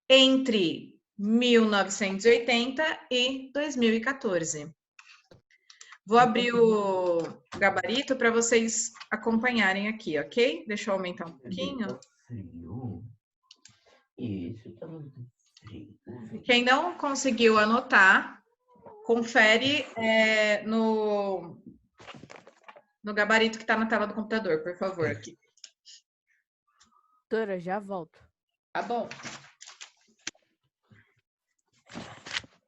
entre 1980 e 2014. Vou abrir o gabarito para vocês acompanharem aqui, ok? Deixa eu aumentar um pouquinho. Isso, tá muito frio. Quem não conseguiu anotar, confere no gabarito que está na tela do computador, por favor. Aqui. Doutora, já volto. Tá bom.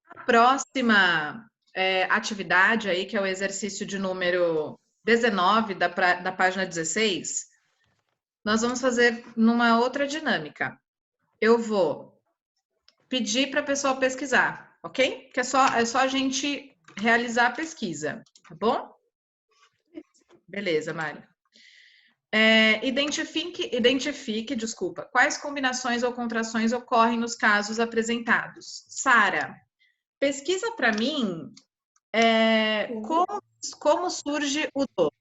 A próxima atividade aí, que é o exercício de número 19 da página 16, nós vamos fazer numa outra dinâmica. Eu vou pedir para a pessoa pesquisar, ok? Que é só a gente realizar a pesquisa, tá bom? Beleza, Mário. Identifique, quais combinações ou contrações ocorrem nos casos apresentados. Sara, pesquisa para mim como surge o do.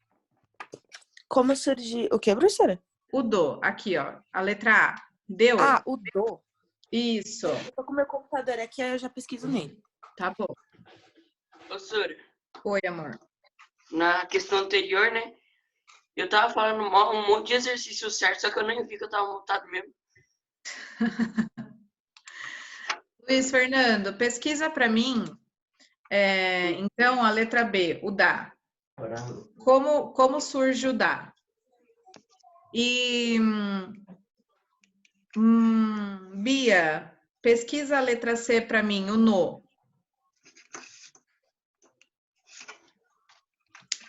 Como surge o que, professora? O do, aqui, ó, a letra A. Deu? Ah, o do. Isso. Eu tô com o meu computador aqui, aí eu já pesquiso nele. Tá bom. Professora. Oi, amor. Na questão anterior, né? Eu tava falando um monte de exercício certo, só que eu nem vi que eu tava montado mesmo. Luiz Fernando, pesquisa para mim, então, a letra B, o da. Como surge o da? E, Bia, pesquisa a letra C para mim, o no.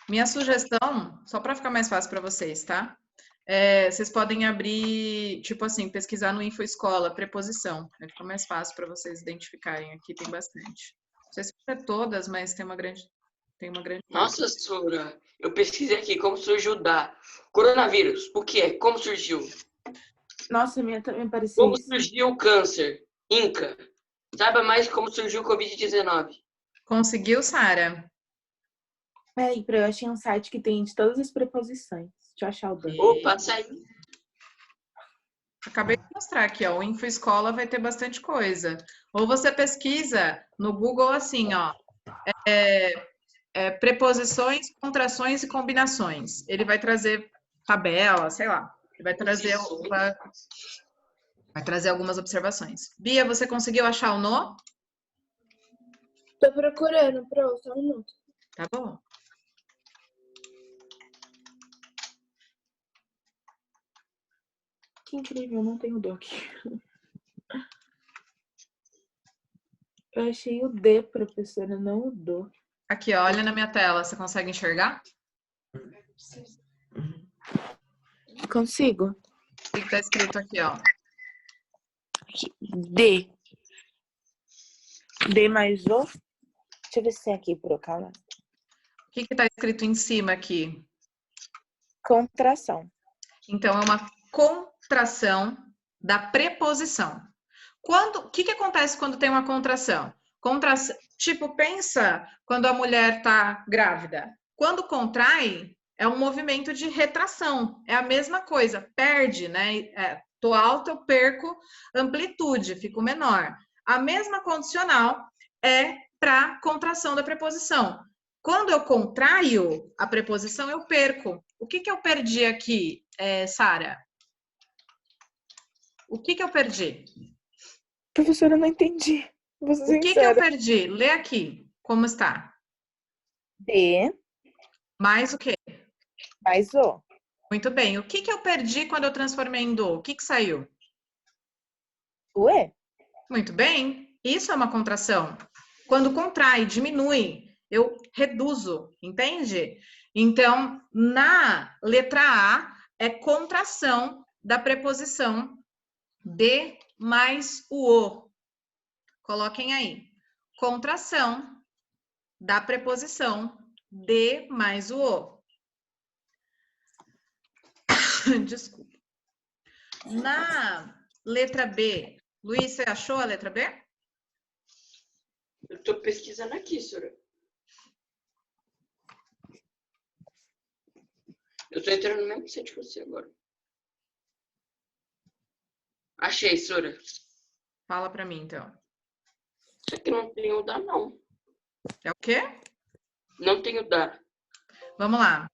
Minha sugestão, só para ficar mais fácil para vocês, tá? Vocês podem abrir, tipo assim, pesquisar no InfoEscola, preposição. Fica mais fácil para vocês identificarem. Aqui tem bastante. Não sei se é todas, mas tem uma grande. Nossa, Sora, eu pesquisei aqui como surgiu o da. Coronavírus, o que é? Como surgiu? Nossa, a minha também parecia Como isso. surgiu o câncer? Inca. Saiba mais como surgiu o Covid-19. Conseguiu, Sara? Peraí, eu achei um site que tem de todas as preposições. Deixa eu achar o do. Opa, sai. Acabei de mostrar aqui, ó. O InfoEscola vai ter bastante coisa. Ou você pesquisa no Google assim, ó. Preposições, contrações e combinações. Ele vai trazer tabela, sei lá. Ele vai trazer algumas observações. Bia, você conseguiu achar o no? Tô procurando, pronto, só um minuto. Tá bom. Que incrível, não tenho do aqui. Eu achei o D, professora, não o do. Aqui, ó, olha na minha tela. Você consegue enxergar? Consigo. O que está escrito aqui, ó? D. D mais o. Deixa eu ver se tem aqui, por calma. que está escrito em cima aqui? Contração. Então, é uma contração da preposição. O que acontece quando tem uma contração? Tipo, pensa quando a mulher está grávida. Quando contrai, é um movimento de retração. É a mesma coisa, perde, né? Tô alta, eu perco amplitude, fico menor. A mesma condicional é para contração da preposição. Quando eu contraio a preposição, eu perco. O que eu perdi aqui, Sara? O que eu perdi? Professora, eu não entendi. Vou ser O que eu sincera. perdi? Lê aqui. Como está? D Mais o quê? mais O. Muito bem. O que eu perdi quando eu transformei em do? O que saiu? O E. Muito bem. Isso é uma contração. Quando contrai, diminui, eu reduzo, entende? Então, na letra A, é contração da preposição de mais o O. Coloquem aí. Contração da preposição de mais o O. Desculpa. Na letra B, Luiz, você achou a letra B? Eu tô pesquisando aqui, Sora. Eu tô entrando no mesmo site que você agora. Achei, Sora. Fala pra mim, então. Isso aqui não tem o da, não. É o quê? Não tem o da. Vamos lá.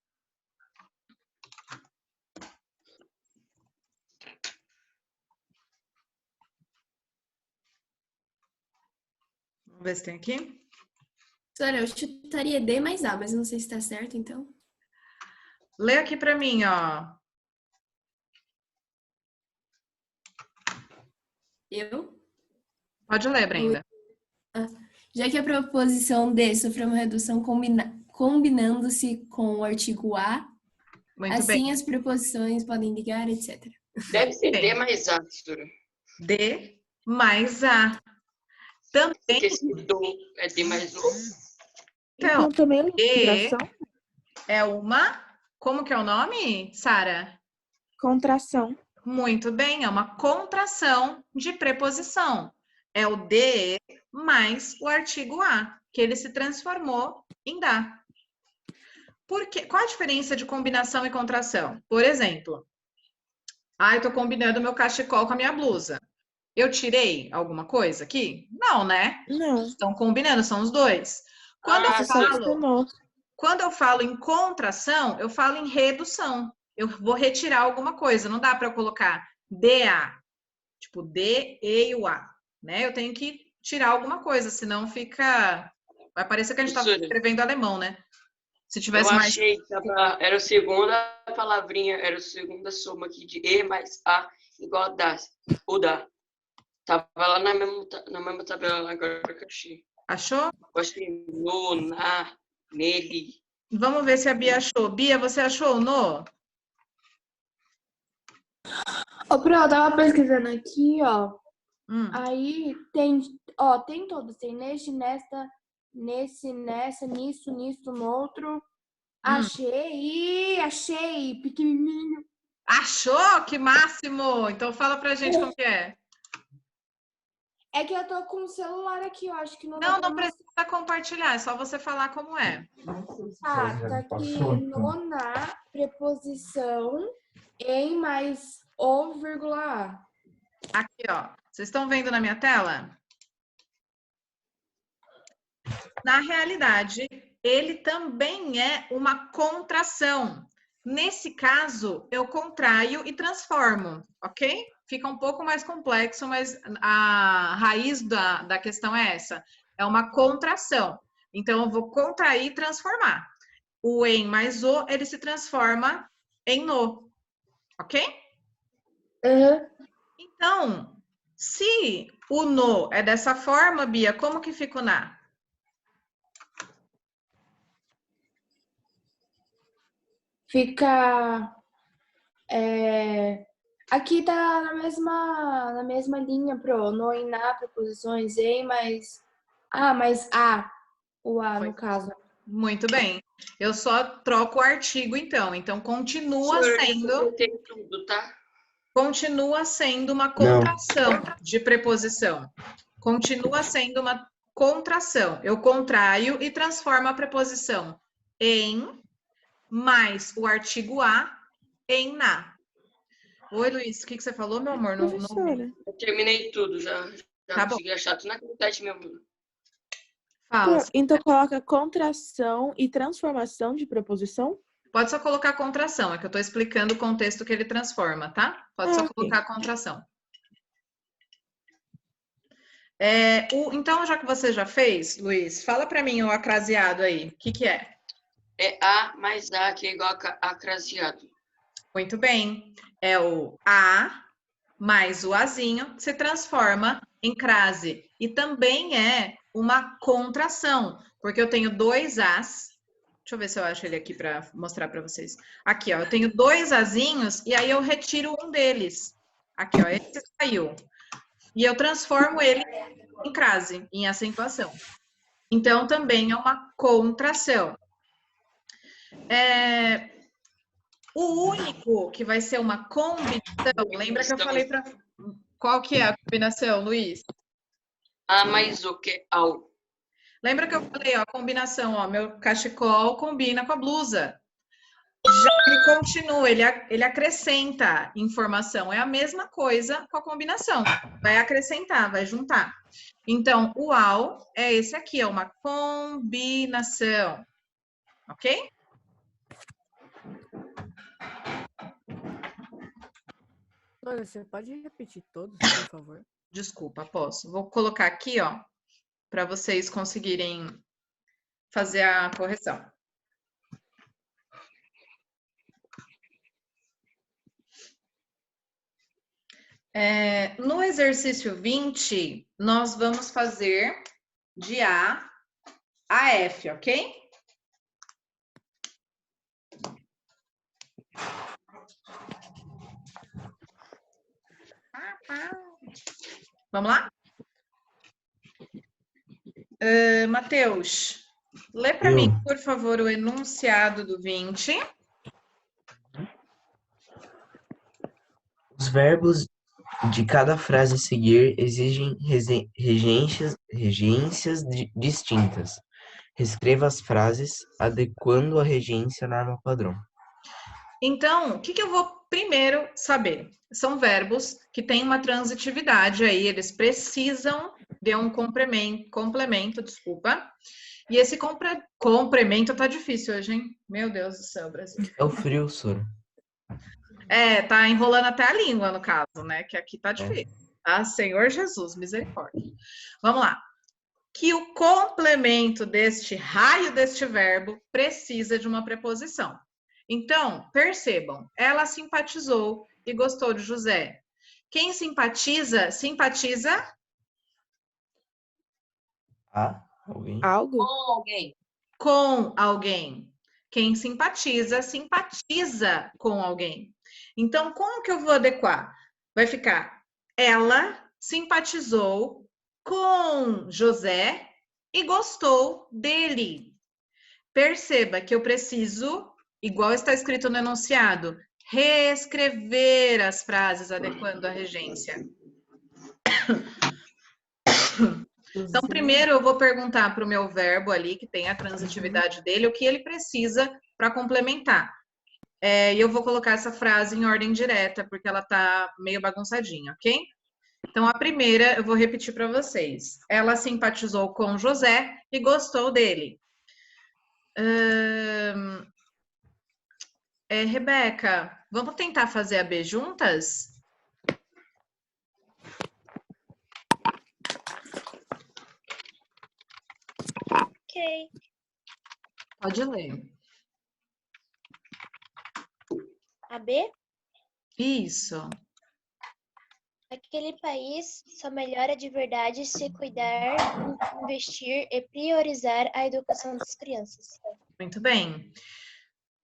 Vamos ver se tem aqui. Sora, eu chutaria D mais A, mas eu não sei se tá certo, então. Lê aqui pra mim, ó. Eu? Pode ler, Brenda. Já que a preposição de sofreu uma redução combinando-se com o artigo A, Muito assim bem. as preposições podem ligar, etc. Deve ser Bem. D mais A, Sora. D mais A. Também, Porque esse do é D mais O. então, também é uma D contração. é uma... Como que é o nome, Sara? Contração. Muito bem, é uma contração de preposição. É o de mais o artigo a, que ele se transformou em da. Qual a diferença de combinação e contração? Por exemplo, eu estou combinando meu cachecol com a minha blusa. Eu tirei alguma coisa aqui? Não, né? Não. Estão combinando, são os dois. Quando eu falo em contração, eu falo em redução. Eu vou retirar alguma coisa. Não dá para eu colocar DA. Tipo, D, E e o A. Né? Eu tenho que tirar alguma coisa, senão fica... Vai parecer que a gente está escrevendo alemão, né? Se tivesse Eu mais... achei que era a segunda palavrinha, era a segunda soma aqui de E mais A igual a da. O da. Tava lá na mesma tabela agora que eu achei. Achou? Eu achei no, na, nele. Vamos ver se a Bia achou. Bia, você achou o no? Ô, Pro, eu tava pesquisando aqui, ó. Hum. Aí tem todos. Tem neste, nesta, nesse, nessa, nisso, no outro. Achei, pequenininho. Achou? Que máximo! Então fala pra gente como que é. É que eu tô com o celular aqui, eu acho que não Não precisa compartilhar, é só você falar como é. Tá aqui nona preposição em mais o, vírgula A. Aqui, ó. Vocês estão vendo na minha tela? Na realidade, ele também é uma contração. Nesse caso, eu contraio e transformo, ok? Fica um pouco mais complexo, mas a raiz da questão é essa. É uma contração. Então, eu vou contrair e transformar. O em mais o, ele se transforma em no, ok? Então, se o no é dessa forma, Bia, como que fica o na? Fica... aqui tá na mesma linha, Pro. No e na, preposições em, mais... mais A. O A, no caso. Muito bem. Eu só troco o artigo, então. Então, continua Senhora, eu sendo... completei tudo, tá? Continua sendo uma Não. contração de preposição. Continua sendo uma contração. Eu contraio e transformo a preposição em mais o artigo a em na. Oi, Luiz, o que você falou, meu amor? Não ouvi. Professora, Eu terminei tudo, já Tá bom. consegui achar tudo naquele teste mesmo. Fala. então coloca contração e transformação de preposição? Pode só colocar contração, é que eu estou explicando o contexto que ele transforma, tá? Pode só ok. colocar contração. Então, já que você já fez, Luiz, fala para mim o acraseado aí. O que é? É A mais A, que é igual a acraseado. Muito bem. É o A mais o Azinho, que se transforma em crase. E também é uma contração, porque eu tenho dois As. Deixa eu ver se eu acho ele aqui para mostrar para vocês. Aqui, ó, eu tenho dois Azinhos e aí eu retiro um deles. Aqui, ó, esse saiu. E eu transformo ele em crase, em acentuação. Então, também é uma contração. O único que vai ser uma combinação, lembra que eu falei para... Qual que é a combinação, Luiz? A mais O, que é ao. Lembra que eu falei, ó, a combinação, ó, meu cachecol combina com a blusa. Já ele continua, ele acrescenta informação. É a mesma coisa com a combinação. Vai acrescentar, vai juntar. Então, o ao é esse aqui, é uma combinação. Ok? Olha, você pode repetir todos, por favor? Desculpa, posso. Vou colocar aqui, ó, para vocês conseguirem fazer a correção. No exercício 20, nós vamos fazer de A a F, ok? Vamos lá? Matheus, lê para mim, por favor, o enunciado do 20. Os verbos de cada frase a seguir exigem regências distintas. Reescreva as frases adequando a regência à norma padrão. Então, o que eu vou primeiro saber? São verbos que têm uma transitividade aí, eles precisam de um complemento, desculpa. E esse complemento tá difícil hoje, hein? Meu Deus do céu, Brasil. É o frio, Sora. Tá enrolando até a língua, no caso, né? Que aqui tá difícil. Tá? Senhor Jesus, misericórdia. Vamos lá. Que o complemento deste raio deste verbo precisa de uma preposição. Então, percebam, ela simpatizou e gostou de José. Quem simpatiza, simpatiza? Alguém? Algo? Com alguém. Com alguém. Quem simpatiza, simpatiza com alguém. Então, como que eu vou adequar? Vai ficar, ela simpatizou com José e gostou dele. Perceba que eu preciso, igual está escrito no enunciado, reescrever as frases adequando a regência. Então, primeiro eu vou perguntar para o meu verbo ali, que tem a transitividade dele, o que ele precisa para complementar. E eu vou colocar essa frase em ordem direta, porque ela tá meio bagunçadinha, ok? Então, a primeira eu vou repetir para vocês. Ela simpatizou com José e gostou dele. Rebeca, vamos tentar fazer a B juntas? Ok. Pode ler. A B? Isso. Aquele país só melhora de verdade se cuidar, investir e priorizar a educação das crianças. Muito bem.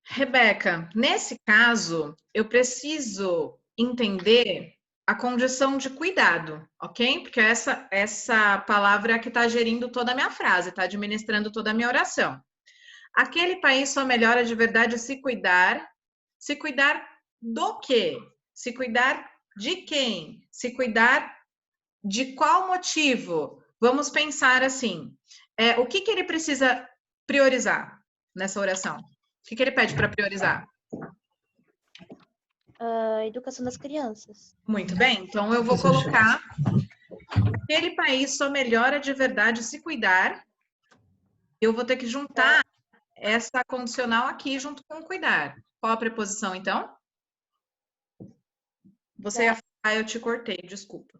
Rebeca, nesse caso, eu preciso entender a condição de cuidado, ok? Porque essa palavra é que está gerindo toda a minha frase, está administrando toda a minha oração. Aquele país só melhora de verdade se cuidar. Se cuidar do quê? Se cuidar de quem? Se cuidar de qual motivo? Vamos pensar assim. O que ele precisa priorizar nessa oração? O que ele pede para priorizar? A educação das crianças. Muito bem, então eu vou colocar aquele país só melhora de verdade se cuidar. Eu vou ter que juntar essa condicional aqui junto com cuidar. Qual a preposição, então? Você ia falar, eu te cortei, desculpa.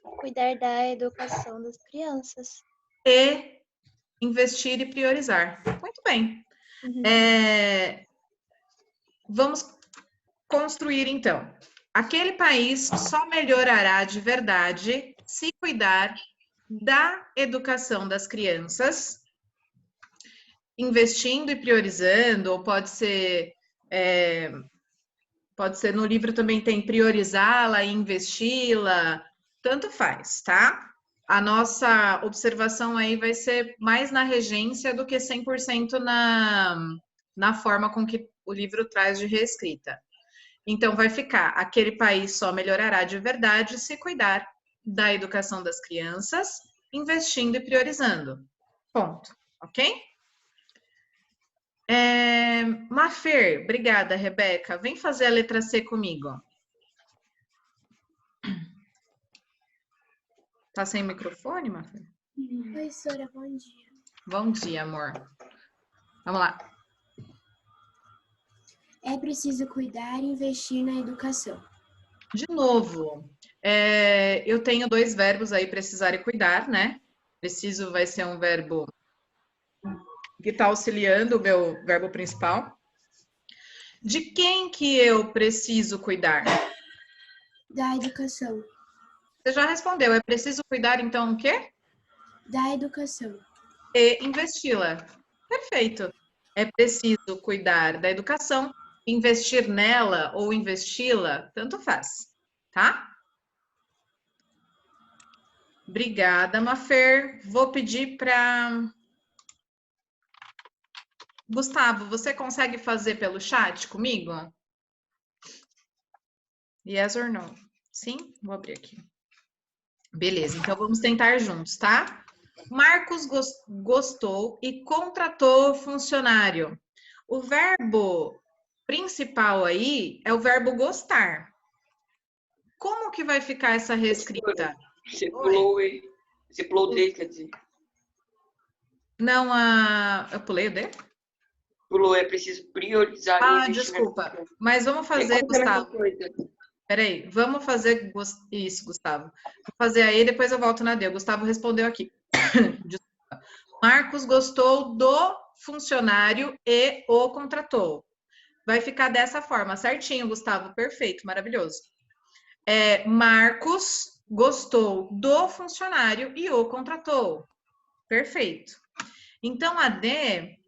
Cuidar da educação das crianças. E investir e priorizar. Muito bem. Vamos construir, então. Aquele país só melhorará de verdade se cuidar da educação das crianças, investindo e priorizando, ou pode ser no livro também tem priorizá-la e investi-la, tanto faz, tá? A nossa observação aí vai ser mais na regência do que 100% na forma com que o livro traz de reescrita. Então, vai ficar, aquele país só melhorará de verdade se cuidar da educação das crianças, investindo e priorizando. Ponto. Ok? Mafer, obrigada, Rebeca. Vem fazer a letra C comigo. Tá sem microfone, Mafer? Oi, Sora, bom dia. Bom dia, amor. Vamos lá. É preciso cuidar e investir na educação. De novo, eu tenho dois verbos aí, precisar e cuidar, né? Preciso vai ser um verbo que está auxiliando o meu verbo principal. De quem que eu preciso cuidar? Da educação. Você já respondeu, é preciso cuidar, então, o quê? Da educação. E investi-la. Perfeito. É preciso cuidar da educação, investir nela ou investi-la, tanto faz, tá? Obrigada, Mafer. Vou pedir para... Gustavo, você consegue fazer pelo chat comigo? Yes or no? Sim? Vou abrir aqui. Beleza, então vamos tentar juntos, tá? Marcos gostou e contratou funcionário. O verbo principal aí é o verbo gostar. Como que vai ficar essa reescrita? Você pulou o D, quer dizer. Não, eu pulei o D? Pulou, é preciso priorizar. Desculpa. Mas vamos fazer, Gustavo. Peraí, vamos fazer isso, Gustavo. Vou fazer aí, depois eu volto na D. O Gustavo respondeu aqui. Desculpa. Marcos gostou do funcionário e o contratou. Vai ficar dessa forma, certinho, Gustavo. Perfeito, maravilhoso. Marcos gostou do funcionário e o contratou. Perfeito. Então, a D,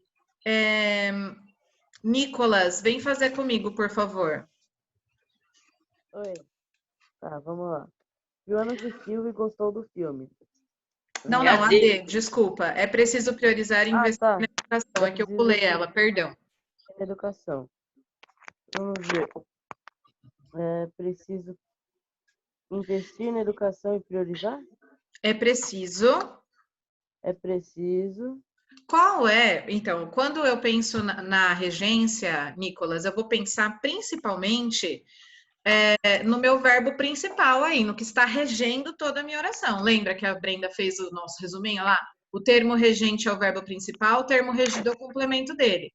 Nicolas, vem fazer comigo, por favor. Oi. Tá, vamos lá. Joana assistiu e gostou do filme. Não, a D, desculpa. É preciso priorizar e investir na educação. É que eu pulei ela, perdão. Educação. Vamos ver. É preciso investir na educação e priorizar? É preciso. É preciso. Qual é? Então, quando eu penso na regência, Nicolas, eu vou pensar principalmente no meu verbo principal aí, no que está regendo toda a minha oração. Lembra que a Brenda fez o nosso resuminho lá? O termo regente é o verbo principal, o termo regido é o complemento dele.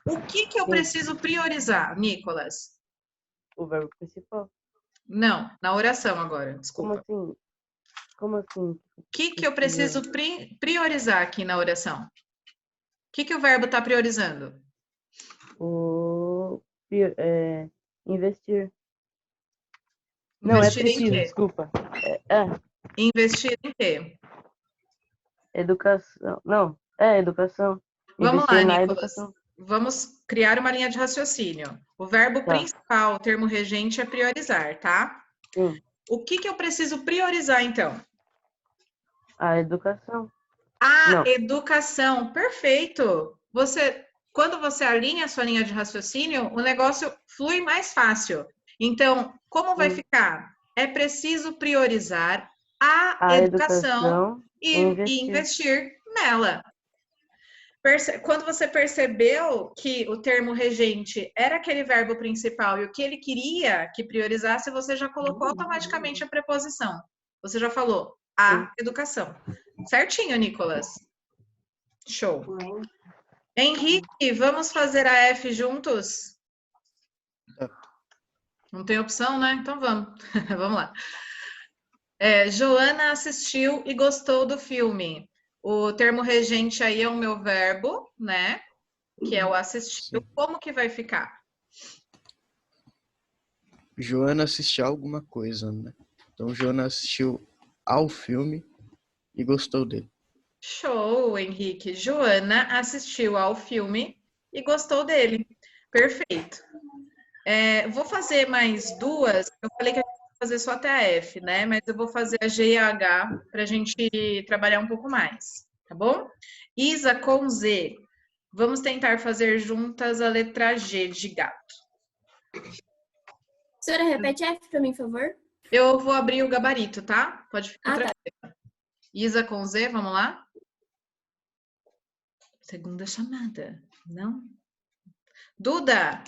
O que eu preciso priorizar, Nicolas? O verbo principal. Não, na oração agora, desculpa. Como assim? O que eu preciso priorizar aqui na oração? O que o verbo está priorizando? Investir. Não, é preciso, desculpa. Investir em quê? Educação. Não, educação. Vamos Investir lá, na Nicolas. educação. Vamos criar uma linha de raciocínio. O verbo principal, o termo regente, é priorizar, tá? Sim. O que eu preciso priorizar, então? A educação. A Não. educação. Perfeito. Quando você alinha a sua linha de raciocínio, o negócio flui mais fácil. Então, como vai ficar? É preciso priorizar a educação e investir nela. Quando você percebeu que o termo regente era aquele verbo principal e o que ele queria que priorizasse, você já colocou automaticamente a preposição. Você já falou a educação. Certinho, Nicolas. Show. Henrique, vamos fazer a F juntos? Não tem opção, né? Então vamos. Vamos lá. Joana assistiu e gostou do filme. O termo regente aí é o meu verbo, né? Que é o assistiu. Como que vai ficar? Joana assistiu alguma coisa, né? Então, Joana assistiu ao filme e gostou dele. Show, Henrique. Joana assistiu ao filme e gostou dele. Perfeito. Vou fazer mais duas. Eu falei que a gente ia fazer só até a F, né? Mas eu vou fazer a G e a H para a gente trabalhar um pouco mais, tá bom? Isa com Z. Vamos tentar fazer juntas a letra G de gato. Senhora, repete F para mim, por favor. Eu vou abrir o gabarito, tá? Pode ficar tá. tranquila. Isa com Z, vamos lá? Segunda chamada, não? Duda,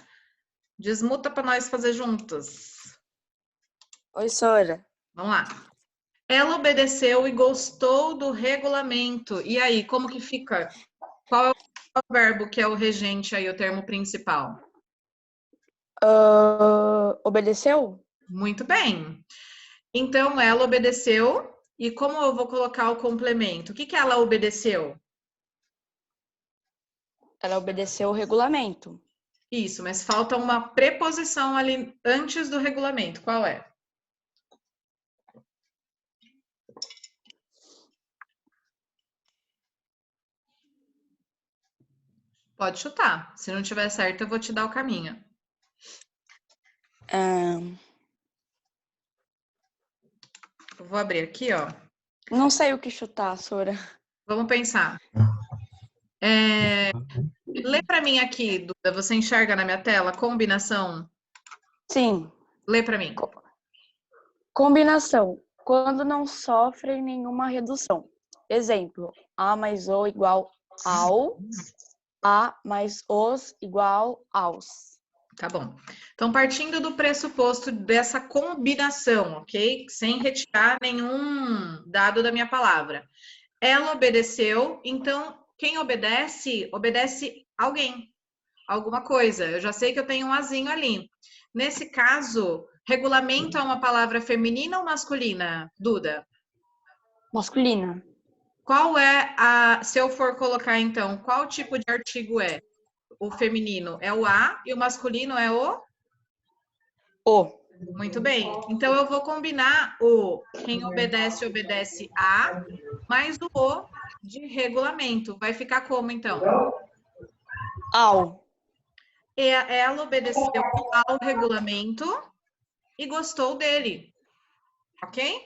desmuta para nós fazer juntos. Oi, Sora. Vamos lá. Ela obedeceu e gostou do regulamento. E aí, como que fica? Qual é o verbo que é o regente aí, o termo principal? Obedeceu? Muito bem. Então, ela obedeceu. E como eu vou colocar o complemento? O que ela obedeceu? Ela obedeceu o regulamento. Isso, mas falta uma preposição ali antes do regulamento. Qual é? Pode chutar. Se não tiver certo, eu vou te dar o caminho. Eu vou abrir aqui, ó. Não sei o que chutar, Sora. Vamos pensar. Lê para mim aqui, Duda. Você enxerga na minha tela? Combinação? Sim. Lê para mim. Combinação. Quando não sofre nenhuma redução. Exemplo. A mais o igual ao. A mais os igual aos. Tá bom. Então, partindo do pressuposto dessa combinação, ok? Sem retirar nenhum dado da minha palavra. Ela obedeceu, então, quem obedece, obedece alguém, alguma coisa. Eu já sei que eu tenho um azinho ali. Nesse caso, regulamento é uma palavra feminina ou masculina, Duda? Masculina. Qual é se eu for colocar, então, qual tipo de artigo é? O feminino é o a e o masculino é o? O. Muito bem. Então, eu vou combinar quem obedece, obedece a, mais o de regulamento. Vai ficar como, então? Ao. Ela obedeceu ao regulamento e gostou dele. Ok?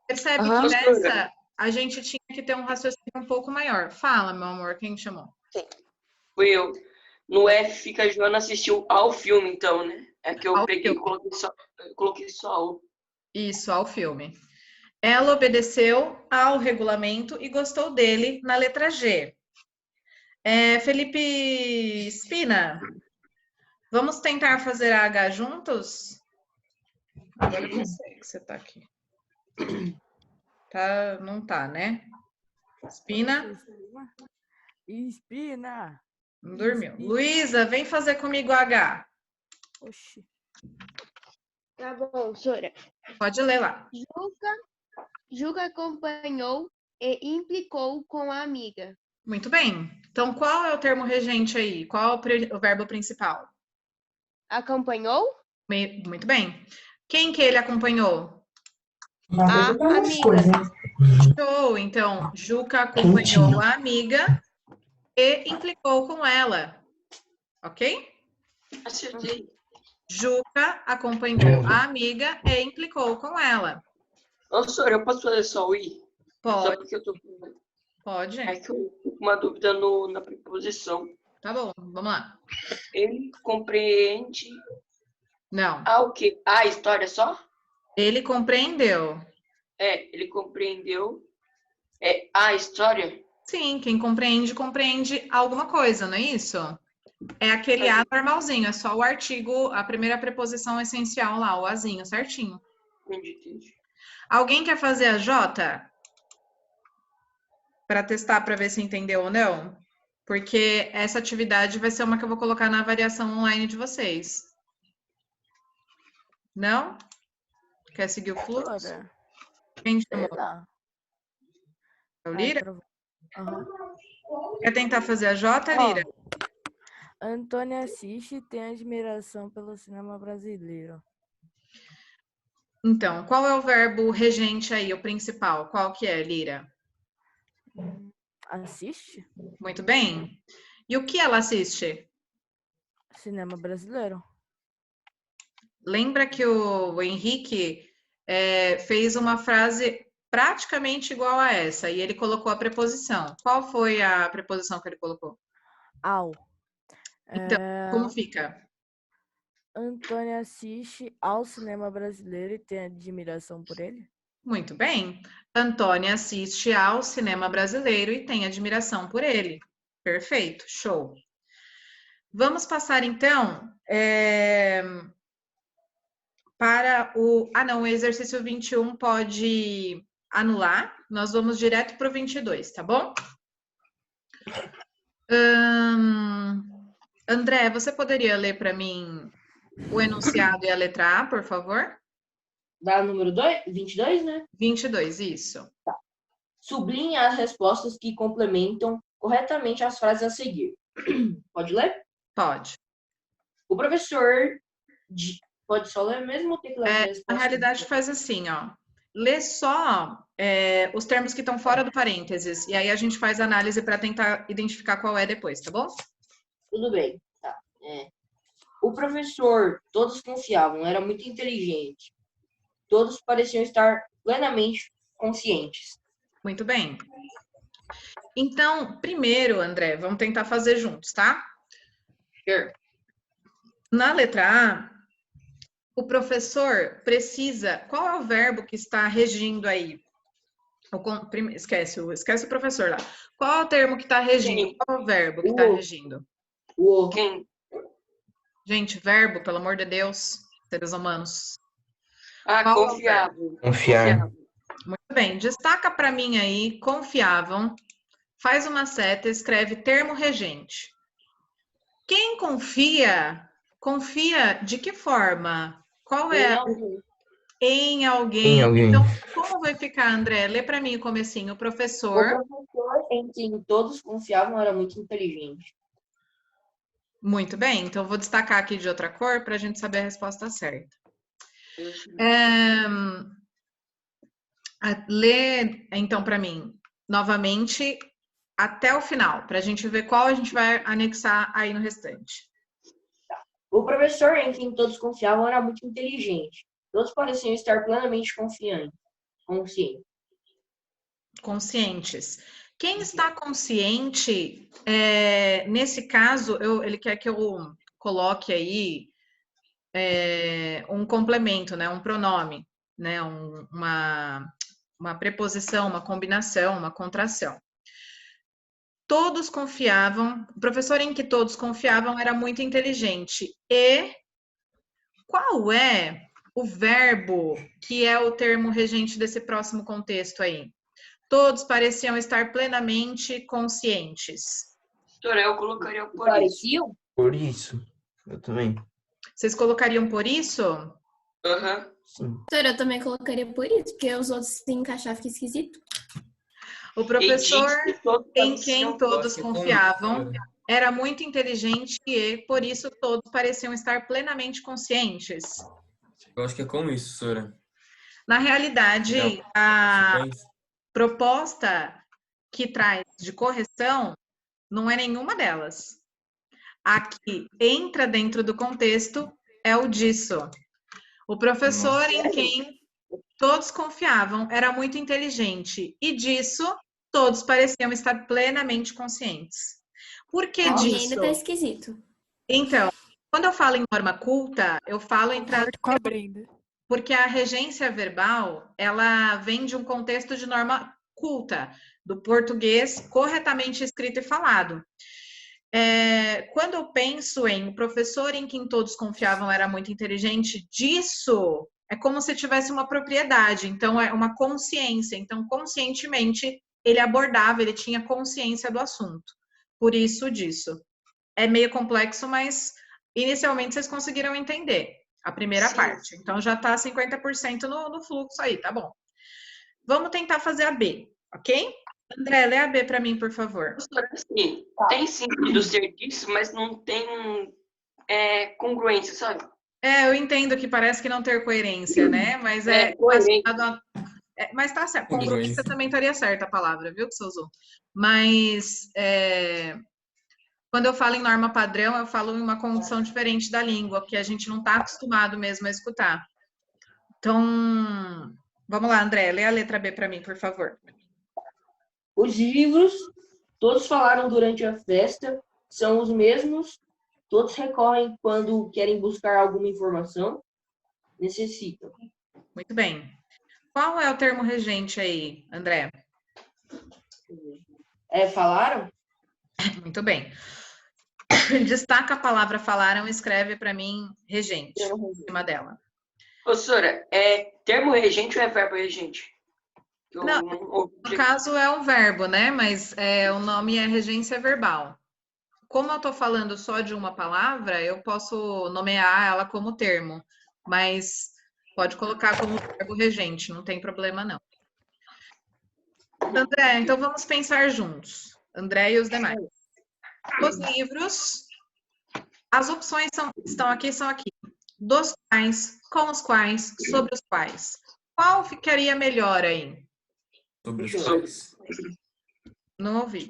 Percebe que nessa a gente tinha que ter um raciocínio um pouco maior. Fala, meu amor, quem te chamou? Sim. Fui eu. No F fica a Joana assistiu ao filme, então, né? É que eu peguei e coloquei só o. Isso, ao filme. Ela obedeceu ao regulamento e gostou dele na letra G. Felipe Espina, vamos tentar fazer a H juntos? Agora eu não sei que você tá aqui. Não tá, né? Espina? Espina! Não dormiu. Luísa, vem fazer comigo a H. Oxi. Tá bom, Sora. Pode ler lá. Juca acompanhou e implicou com a amiga. Muito bem. Então, qual é o termo regente aí? Qual é o verbo principal? Acompanhou? Muito bem. Quem que ele acompanhou? A amiga. Show. Então, Juca acompanhou a amiga e implicou com ela. Ok? Acertei. Juca acompanhou a amiga e implicou com ela. Ô, Sora, eu posso fazer só o I? Pode. Só porque eu tô... Pode. É que eu fico com uma dúvida na preposição. Tá bom, vamos lá. Ele compreende Não. o quê? A história só? Ele compreendeu. Ele compreendeu a história? Sim, quem compreende, compreende alguma coisa, não é isso? É aquele A normalzinho, é só o artigo, a primeira preposição essencial lá, o Azinho, certinho. Entendi. Alguém quer fazer a J? Para testar, para ver se entendeu ou não? Porque essa atividade vai ser uma que eu vou colocar na avaliação online de vocês. Não? Quer seguir o fluxo? Quem chamou? É o Lira? Quer tentar fazer a J, Lira? Antônia assiste e tem admiração pelo cinema brasileiro. Então, qual é o verbo regente aí, o principal? Qual que é, Lira? Assiste? Muito bem. E o que ela assiste? Cinema brasileiro. Lembra que o Henrique fez uma frase praticamente igual a essa, e ele colocou a preposição. Qual foi a preposição que ele colocou? Ao. Então, como fica? Antônia assiste ao cinema brasileiro e tem admiração por ele? Muito bem. Antônia assiste ao cinema brasileiro e tem admiração por ele. Perfeito, show. Vamos passar, então, para o... Ah, não, o exercício 21 pode anular. Nós vamos direto para o 22, tá bom? André, você poderia ler para mim o enunciado e a letra A, por favor? Da número 22, né? 22, isso. Tá. Sublinhe as respostas que complementam corretamente as frases a seguir. Pode ler? Pode. O professor... Pode só ler mesmo ou tem que ler a resposta? Na realidade, faz assim, ó. Lê só os termos que estão fora do parênteses. E aí a gente faz análise para tentar identificar qual é depois, tá bom? Tudo bem. Tá. O professor, todos confiavam, era muito inteligente. Todos pareciam estar plenamente conscientes. Muito bem. Então, primeiro, André, vamos tentar fazer juntos, tá? Sure. Na letra A, o professor precisa... Qual é o verbo que está regindo aí? Esquece o professor lá. Qual é o termo que está regindo? Qual é o verbo que está regindo? Quem? Gente, verbo, pelo amor de Deus, seres humanos. Confiável. Confiar. Muito bem. Destaca para mim aí, confiavam. Faz uma seta, escreve termo regente. Quem confia, confia de que forma? Qual é? Em alguém. Em alguém. Então, como vai ficar, André? Lê para mim o comecinho. O professor. O professor em quem todos confiavam era muito inteligente. Muito bem. Então, vou destacar aqui de outra cor para a gente saber a resposta certa. Lê, então, para mim, novamente, até o final, para a gente ver qual a gente vai anexar aí no restante. O professor em quem todos confiavam era muito inteligente. Todos pareciam estar plenamente conscientes. Quem está consciente, nesse caso, ele quer que eu coloque aí um complemento, né, um pronome, né, uma preposição, uma combinação, uma contração. Todos confiavam, o professor em que todos confiavam era muito inteligente. E qual é o verbo que é o termo regente desse próximo contexto aí? Todos pareciam estar plenamente conscientes. Eu colocaria por isso. Por isso. Eu também. Vocês colocariam por isso? Aham. Sim. Eu também colocaria por isso, porque os outros se encaixar fica esquisito. O professor em quem todos confiavam era muito inteligente e, por isso, todos pareciam estar plenamente conscientes. Eu acho que é como isso, Sora. Na realidade, a proposta que traz de correção não é nenhuma delas. A que entra dentro do contexto é o disso. O professor em quem todos confiavam era muito inteligente e disso Todos pareciam estar plenamente conscientes. Por que Pra mim disso? ainda tá esquisito. Então, quando eu falo em norma culta, eu falo em Com a Brenda. porque a regência verbal, ela vem de um contexto de norma culta, do português corretamente escrito e falado. Quando eu penso em o professor em quem todos confiavam era muito inteligente, disso é como se tivesse uma propriedade, então é uma consciência. Então, conscientemente, ele abordava, ele tinha consciência do assunto. Por isso disso. É meio complexo, mas inicialmente vocês conseguiram entender a primeira parte. Então, já está 50% no fluxo aí, tá bom. Vamos tentar fazer a B, ok? André, lê a B para mim, por favor. Professora, assim, tem sentido ser disso, mas não tem congruência, sabe? Eu entendo que parece que não ter coerência, né? Mas mas tá certo. Congruência também estaria certa a palavra, viu, que você usou. Mas quando eu falo em norma padrão, eu falo em uma condição diferente da língua, que a gente não está acostumado mesmo a escutar. Então, vamos lá, André, lê a letra B para mim, por favor. Os livros, todos falaram durante a festa, são os mesmos, todos recorrem quando querem buscar alguma informação, necessitam. Muito bem. Qual é o termo regente aí, André? Falaram? Muito bem. Destaca a palavra falaram e escreve para mim regente, em cima dela. Professora, é termo regente ou é verbo regente? Não, no caso é um verbo, né? Mas o nome é regência verbal. Como eu estou falando só de uma palavra, eu posso nomear ela como termo, mas pode colocar como verbo regente, não tem problema não. André, então vamos pensar juntos. André e os demais. Os livros, as opções estão aqui, são aqui. Dos quais, com os quais, sobre os quais. Qual ficaria melhor aí? Sobre os quais. Não ouvi.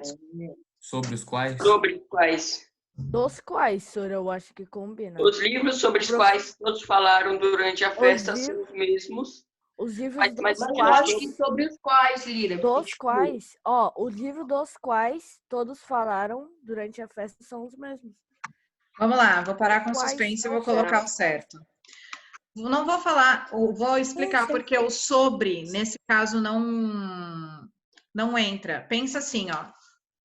Sobre os quais? Sobre os quais. Dos quais, senhora, eu acho que combina. Os livros sobre os quais todos falaram durante a festa são os mesmos. Os livros mas dos eu quais... acho que sobre os quais, Lira. Dos quais, o livro dos quais todos falaram durante a festa são os mesmos. Vamos lá, vou parar com suspense e vou colocar o certo. Não vou falar, vou explicar porque o sobre, nesse caso, não entra. Pensa assim, ó.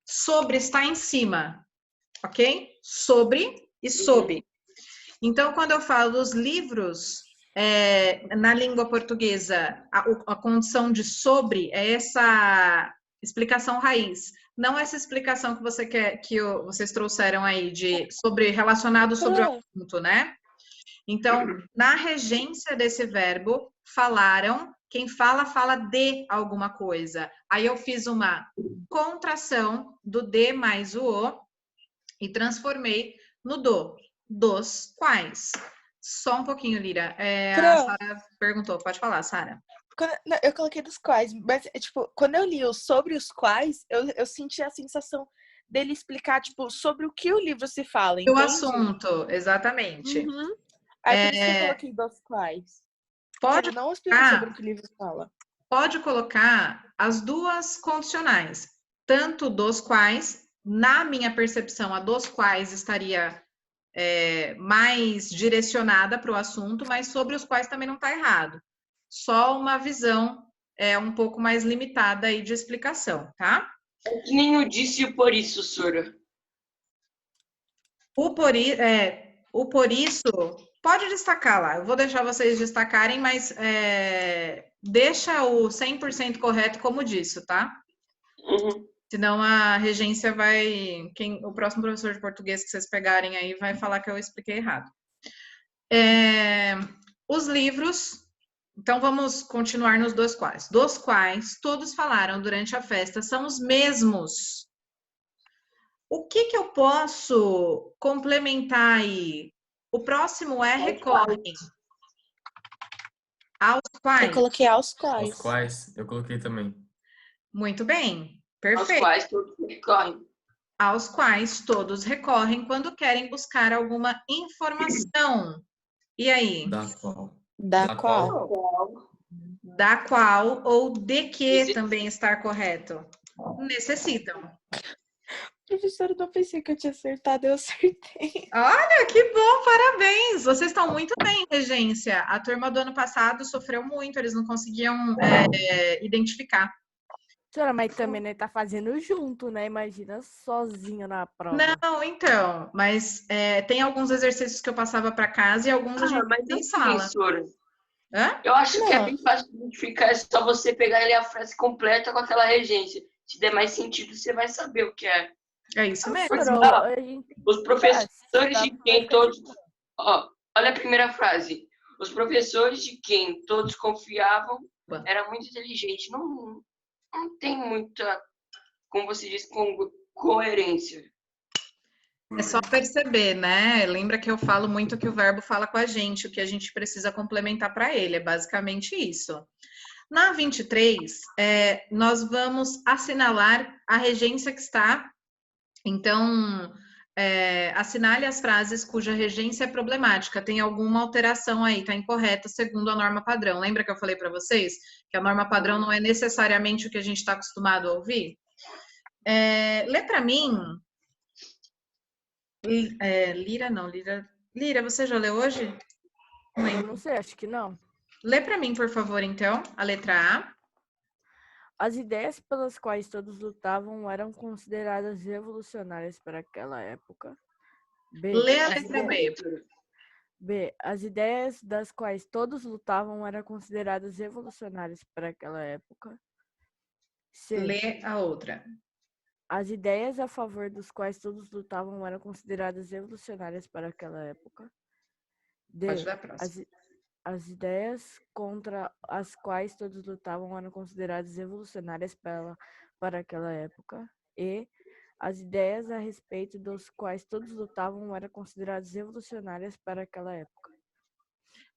Sobre está em cima, ok? Sobre e sob. Então, quando eu falo dos livros, na língua portuguesa, a condição de sobre é essa explicação raiz. Não essa explicação que você quer, vocês trouxeram aí, relacionado sobre o assunto, né? Então, na regência desse verbo, falaram, quem fala, fala de alguma coisa. Aí eu fiz uma contração do de mais o e transformei no do. Dos quais. Só um pouquinho, Lira. A Sara perguntou. Pode falar, Sara. Eu coloquei dos quais, mas, tipo, quando eu li o sobre os quais, eu senti a sensação dele explicar, tipo, sobre o que o livro se fala, entende? O assunto, exatamente. Uhum. Aí por isso que eu coloquei dos quais. Pode não explicar sobre o que o livro fala. Pode colocar as duas condicionais. Tanto dos quais, na minha percepção, a dos quais estaria mais direcionada para o assunto, mas sobre os quais também não está errado. Só uma visão um pouco mais limitada aí de explicação, tá? É que nem eu disse o por isso, Sora. O por isso, pode destacar lá. Eu vou deixar vocês destacarem, mas deixa o 100% correto como disso, tá? Uhum. Senão a regência vai... o próximo professor de português que vocês pegarem aí vai falar que eu expliquei errado. Os livros... Então, vamos continuar nos dos quais. Dos quais todos falaram durante a festa são os mesmos. O que eu posso complementar aí? O próximo recorrem. Aos quais? Eu coloquei aos quais. Aos quais, eu coloquei também. Muito bem, perfeito. Aos quais todos recorrem. Aos quais todos recorrem quando querem buscar alguma informação. E aí? Da qual? Da qual? Da qual ou de que também está correto. necessitam. Professora, eu não pensei que eu tinha acertado, eu acertei. Olha, que bom, parabéns! Vocês estão muito bem, regência. A turma do ano passado sofreu muito, eles não conseguiam identificar. Senhora, mas também né, tá fazendo junto, né? Imagina sozinho na prova. Não, então, mas tem alguns exercícios que eu passava para casa e alguns a gente mas tem em assim, sala. Sora, Hã? eu acho que é bem fácil de identificar, é só você pegar ali a frase completa com aquela regência. Se der mais sentido, você vai saber o que é. É isso mesmo. Os professores de quem todos... Ó, olha a primeira frase. Os professores de quem todos confiavam eram muito inteligentes. Não tem muita, como você diz, coerência. É só perceber, né? Lembra que eu falo muito que o verbo fala com a gente, o que a gente precisa complementar para ele. É basicamente isso. Na 23, nós vamos assinalar a regência que está. Então, assinale as frases cuja regência é problemática. Tem alguma alteração aí, está incorreta segundo a norma padrão. Lembra que eu falei para vocês que a norma padrão não é necessariamente o que a gente está acostumado a ouvir? Lê para mim. Lira, você já leu hoje? Não sei, acho que não. Lê para mim, por favor, então, a letra A. As ideias pelas quais todos lutavam eram consideradas revolucionárias para aquela época. Lê a letra B. B. As ideias das quais todos lutavam eram consideradas revolucionárias para aquela época. C. Lê a outra. As ideias a favor dos quais todos lutavam eram consideradas revolucionárias para aquela época. D. Pode dar a próxima. As ideias contra as quais todos lutavam eram consideradas revolucionárias para aquela época. E as ideias a respeito dos quais todos lutavam eram consideradas revolucionárias para aquela época.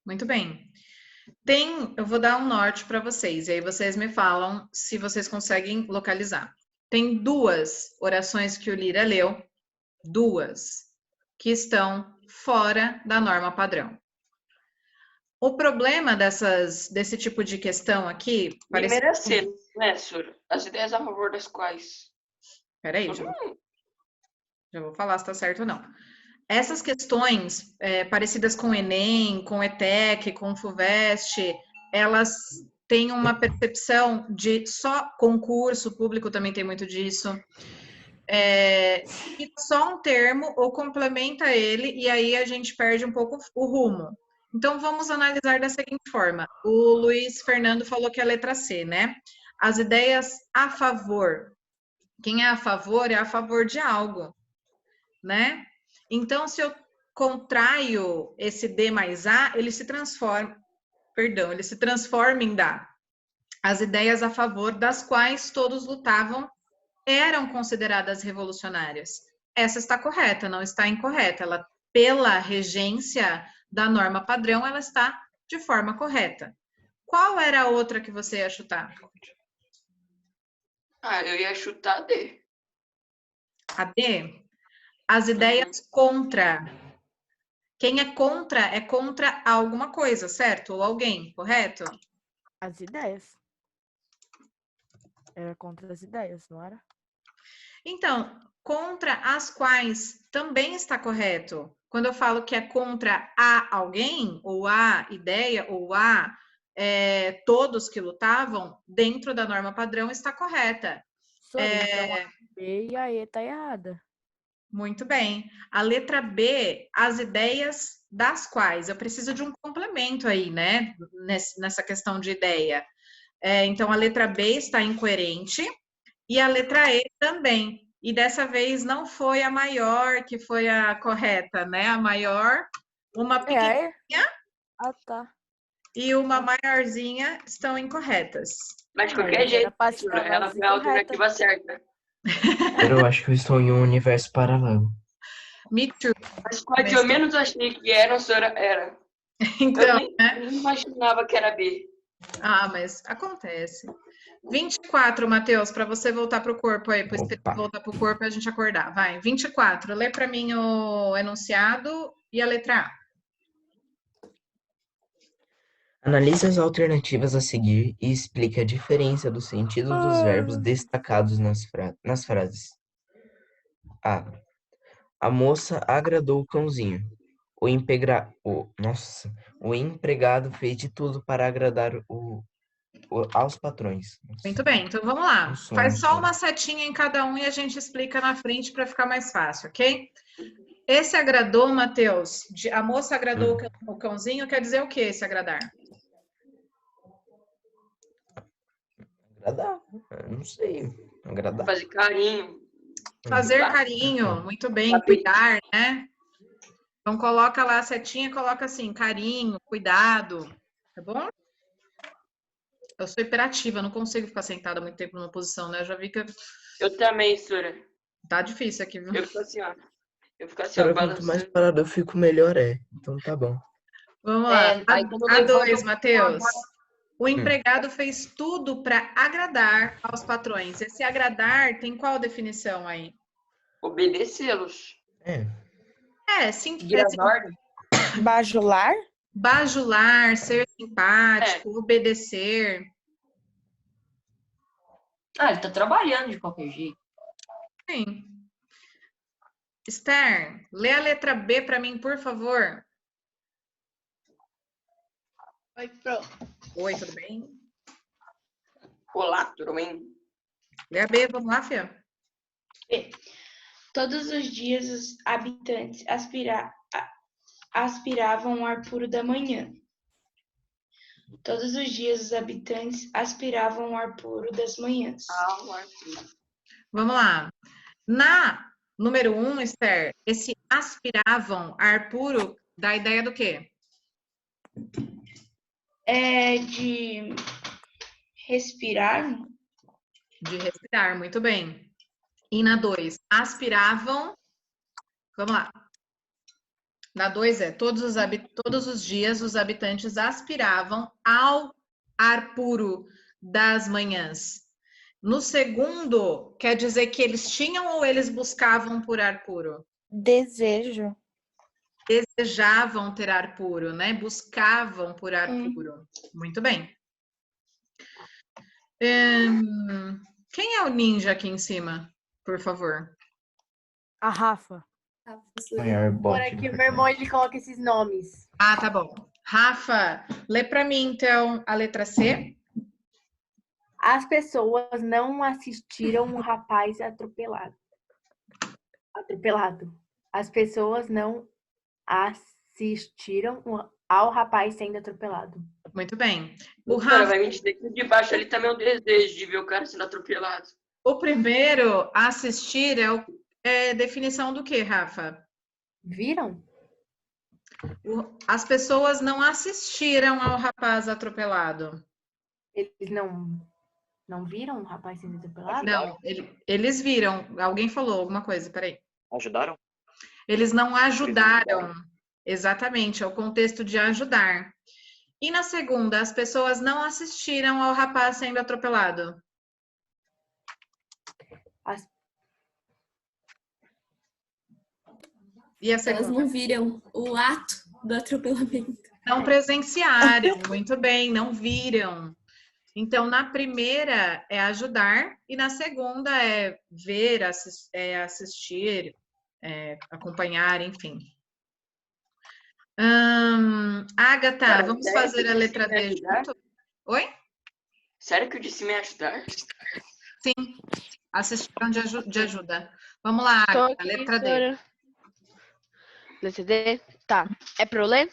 Muito bem. Eu vou dar um norte para vocês, e aí vocês me falam se vocês conseguem localizar. Tem duas orações que o Lira leu, que estão fora da norma padrão. O problema desse tipo de questão aqui... Primeira C, né, Sura? As ideias a favor das quais... Peraí, já vou falar se tá certo ou não. Essas questões parecidas com o Enem, com o ETEC, com o FUVEST, elas têm uma percepção de só concurso público, também tem muito disso, e só um termo ou complementa ele, e aí a gente perde um pouco o rumo. Então, vamos analisar da seguinte forma. O Luiz Fernando falou que é a letra C, né? As ideias a favor. Quem é a favor de algo, né? Então, se eu contraio esse D mais A, ele se transforma em DA. As ideias a favor das quais todos lutavam eram consideradas revolucionárias. Essa está correta, não está incorreta. Ela, pela regência da norma padrão, ela está de forma correta. Qual era a outra que você ia chutar? Eu ia chutar a D. A D? As ideias contra. Quem é contra alguma coisa, certo? Ou alguém, correto? As ideias. Era contra as ideias, não era? Então, contra as quais também está correto. Quando eu falo que é contra a alguém, ou a ideia, ou a todos que lutavam, dentro da norma padrão está correta. Então a B e a E está errada. Muito bem. A letra B, as ideias das quais. Eu preciso de um complemento aí, né? Nessa questão de ideia. Então, a letra B está incoerente e a letra E também. E dessa vez não foi a maior que foi a correta, né? A maior, uma pequenininha e uma maiorzinha estão incorretas. Mas de qualquer jeito, ela foi a alternativa certa. Eu acho que eu estou em um universo paralelo. Me too. Mas qual que eu menos achei que era, a senhora era. Então, eu nem imaginava que era B. Mas acontece. 24, Matheus, para você voltar para o corpo aí, para o espírito voltar para o corpo e a gente acordar. Vai, 24. Lê para mim o enunciado e a letra A. Analise as alternativas a seguir e explique a diferença do sentido dos verbos destacados nas frases. A. A moça agradou o cãozinho. O empregado fez de tudo para agradar aos patrões. Muito bem, então vamos lá. som, Faz só som. uma setinha em cada um e a gente explica na frente para ficar mais fácil, ok? Esse agradou, Matheus. A moça agradou o cãozinho, quer dizer o que esse agradar? Agradar, não sei. Agradar. Fazer carinho. Fazer carinho, muito bem, cuidar, né? Então coloca lá a setinha, coloca assim, carinho, cuidado, tá bom? Eu sou hiperativa, não consigo ficar sentada muito tempo numa posição, né? Eu já vi que Eu também, Sura. tá difícil aqui, viu? Eu fico assim, ó. Eu fico assim, ó, Cara, quanto mais balançando. parado eu fico, melhor é. Então tá bom. Vamos lá. Aí quando eu A levanto, 2, eu Matheus. falo, O empregado fez tudo para agradar aos patrões. Esse agradar tem qual definição aí? obedecê-los. Sim. Seguir as ordens. Bajular? Bajular, ser simpático, obedecer. Ah, ele tá trabalhando de qualquer jeito. Sim. Esther, lê a letra B para mim, por favor. Oi, Pro. Oi, tudo bem? Olá, tudo bem? Lê a B, vamos lá, Fia. B. Todos os dias os habitantes aspiravam o ar puro da manhã. Todos os dias os habitantes aspiravam o ar puro das manhãs. O ar puro. Vamos lá. Na número 1, Esther, esse aspiravam ar puro dá ideia do quê? É de respirar. De respirar, muito bem. E na 2, aspiravam. Vamos lá. Na 2 é todos os dias os habitantes aspiravam ao ar puro das manhãs. No segundo, quer dizer que eles tinham ou eles buscavam por ar puro? Desejo. Desejavam ter ar puro, né? Buscavam por ar puro. Muito bem. Quem é o ninja aqui em cima, por favor? A Rafa. Por aqui, meu irmão, ele coloca esses nomes. Ah, tá bom. Rafa, lê para mim, então, a letra C. As pessoas não assistiram um rapaz atropelado. As pessoas não assistiram ao rapaz sendo atropelado. Muito bem. O cara vai me dizer que de baixo ali também é um desejo de ver o cara sendo atropelado. O primeiro, assistir, é definição do que, Rafa? Viram? As pessoas não assistiram ao rapaz atropelado. Eles não viram o rapaz sendo atropelado? Não, eles viram. Alguém falou alguma coisa, peraí. Ajudaram? Eles não ajudaram. Exatamente, é o contexto de ajudar. E na segunda, as pessoas não assistiram ao rapaz sendo atropelado. E a segunda? Elas não viram o ato do atropelamento. Não presenciaram, muito bem, não viram. Então, na primeira é ajudar e na segunda é ver, assistir, acompanhar, enfim. Agatha, Cara, vamos sério fazer que a eu letra disse me D ajudar? junto? Oi? Sério que eu disse me ajudar? Sim, assistiram de ajuda. Vamos lá, Tô Agatha, aqui, letra D. senhora. Letra D? Tá. É pra eu ler?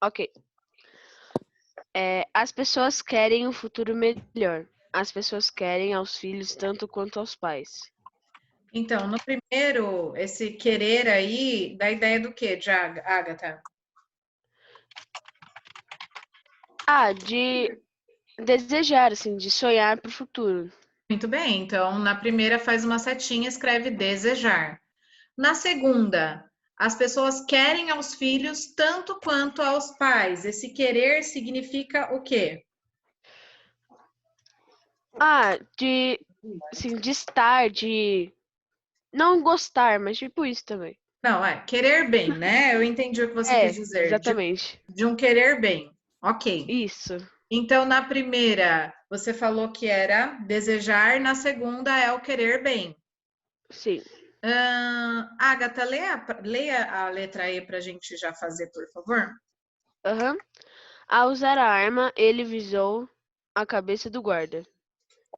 Ok. As pessoas querem um futuro melhor. As pessoas querem aos filhos tanto quanto aos pais. Então, no primeiro, esse querer aí, dá ideia do quê, Agatha? De desejar, assim, de sonhar pro futuro. Muito bem, então na primeira faz uma setinha, escreve desejar. Na segunda, as pessoas querem aos filhos tanto quanto aos pais. Esse querer significa o quê? De estar, de não gostar, mas tipo isso também. Não, querer bem, né? Eu entendi o que você quis dizer. Exatamente. De um querer bem. Ok. Isso. Então, na primeira, você falou que era desejar, na segunda é o querer bem. Sim. Agatha, leia a letra E para a gente já fazer, por favor. Aham. Ao usar a arma, ele visou a cabeça do guarda.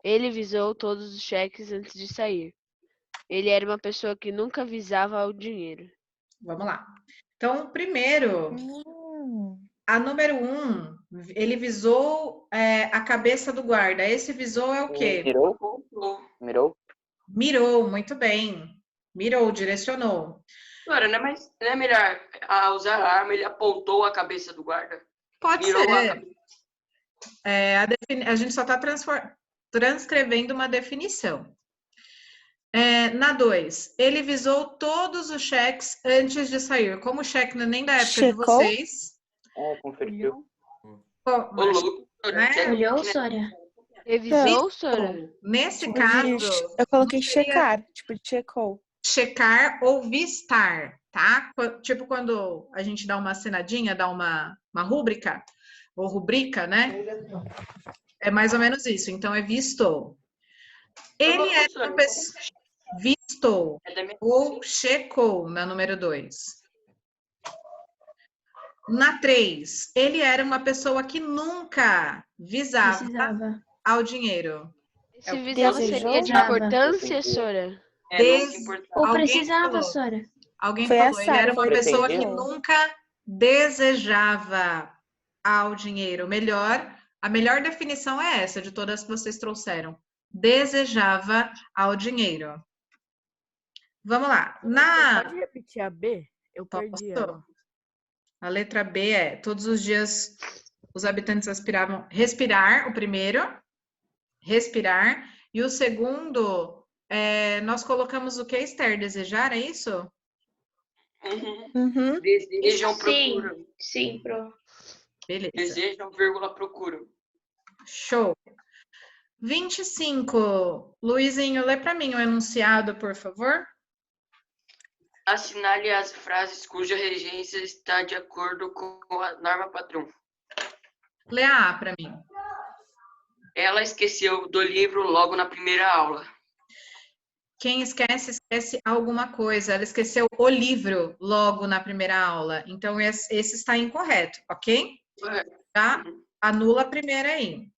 Ele visou todos os cheques antes de sair. Ele era uma pessoa que nunca visava o dinheiro. Vamos lá. Então, primeiro, a número 1, ele visou a cabeça do guarda. Esse visou é o quê? Mirou, muito bem. Mirou, direcionou. Senhora, não é melhor usar a arma, ele apontou a cabeça do guarda? Pode Mirou ser. A gente só está transcrevendo uma definição. Na 2, ele visou todos os cheques antes de sair. Como o cheque não é nem da época de vocês. Conferiu. Olhou, Sora? Revisou, Sora? Nesse caso... Eu coloquei checar, tipo, checou. Checar ou vistar, tá? Tipo quando a gente dá uma assinadinha, dá uma rúbrica, ou rubrica, né? É mais ou menos isso. Então, é vistou. Ele é uma pessoa... Vistou ou checou na número 2. Na 3, ele era uma pessoa que nunca visava ao dinheiro. Esse visava seria de importância, Sora? Ou precisava, Sora? Alguém falou, ele era uma pessoa que nunca desejava ao dinheiro. A melhor definição é essa, de todas que vocês trouxeram. Desejava ao dinheiro. Vamos lá. Pode repetir a B? Eu perdi ela. A letra B é: todos os dias os habitantes aspiravam respirar, o primeiro, respirar. E o segundo, nós colocamos o que, Esther? Desejar, é isso? Uhum. Desejam, procuram. Sim, Beleza. Desejam, vírgula, procuram. Show. 25. Luizinho, lê para mim o enunciado, por favor. Assinale as frases cuja regência está de acordo com a norma padrão. Lê a A para mim. Ela esqueceu do livro logo na primeira aula. Quem esquece alguma coisa. Ela esqueceu o livro logo na primeira aula. Então, esse está incorreto, ok? Tá? Anula a primeira aí.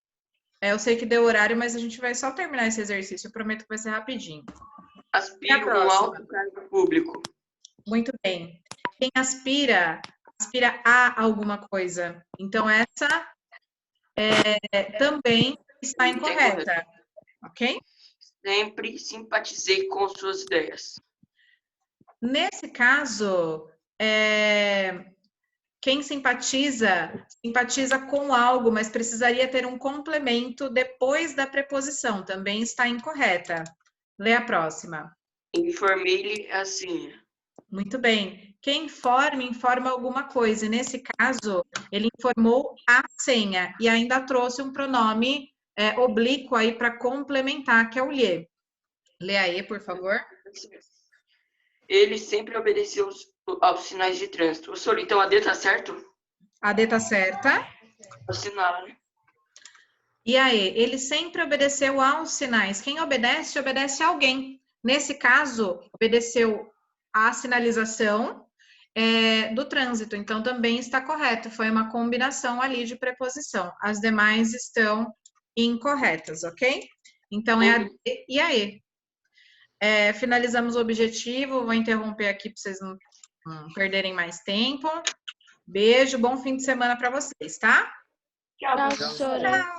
Eu sei que deu horário, mas a gente vai só terminar esse exercício. Eu prometo que vai ser rapidinho. Aspira um alto cargo público. Muito bem. Quem aspira a alguma coisa. Então, essa também está incorreta. Ok? Sempre simpatizei com suas ideias. Nesse caso, quem simpatiza com algo, mas precisaria ter um complemento depois da preposição. Também está incorreta. Lê a próxima. Informei-lhe a senha. Muito bem. Quem informa alguma coisa. E nesse caso, ele informou a senha e ainda trouxe um pronome oblíquo aí para complementar, que é o lhe. Lê aí, por favor. Ele sempre obedeceu aos sinais de trânsito. Senhor, então a D tá certo? A D tá certa. O sinal, né? E aí, ele sempre obedeceu aos sinais. Quem obedece a alguém. Nesse caso, obedeceu à sinalização do trânsito. Então, também está correto. Foi uma combinação ali de preposição. As demais estão incorretas, ok? Então, é a D e a E. Finalizamos o objetivo. Vou interromper aqui para vocês não perderem mais tempo. Beijo, bom fim de semana para vocês, tá? Tchau, professora.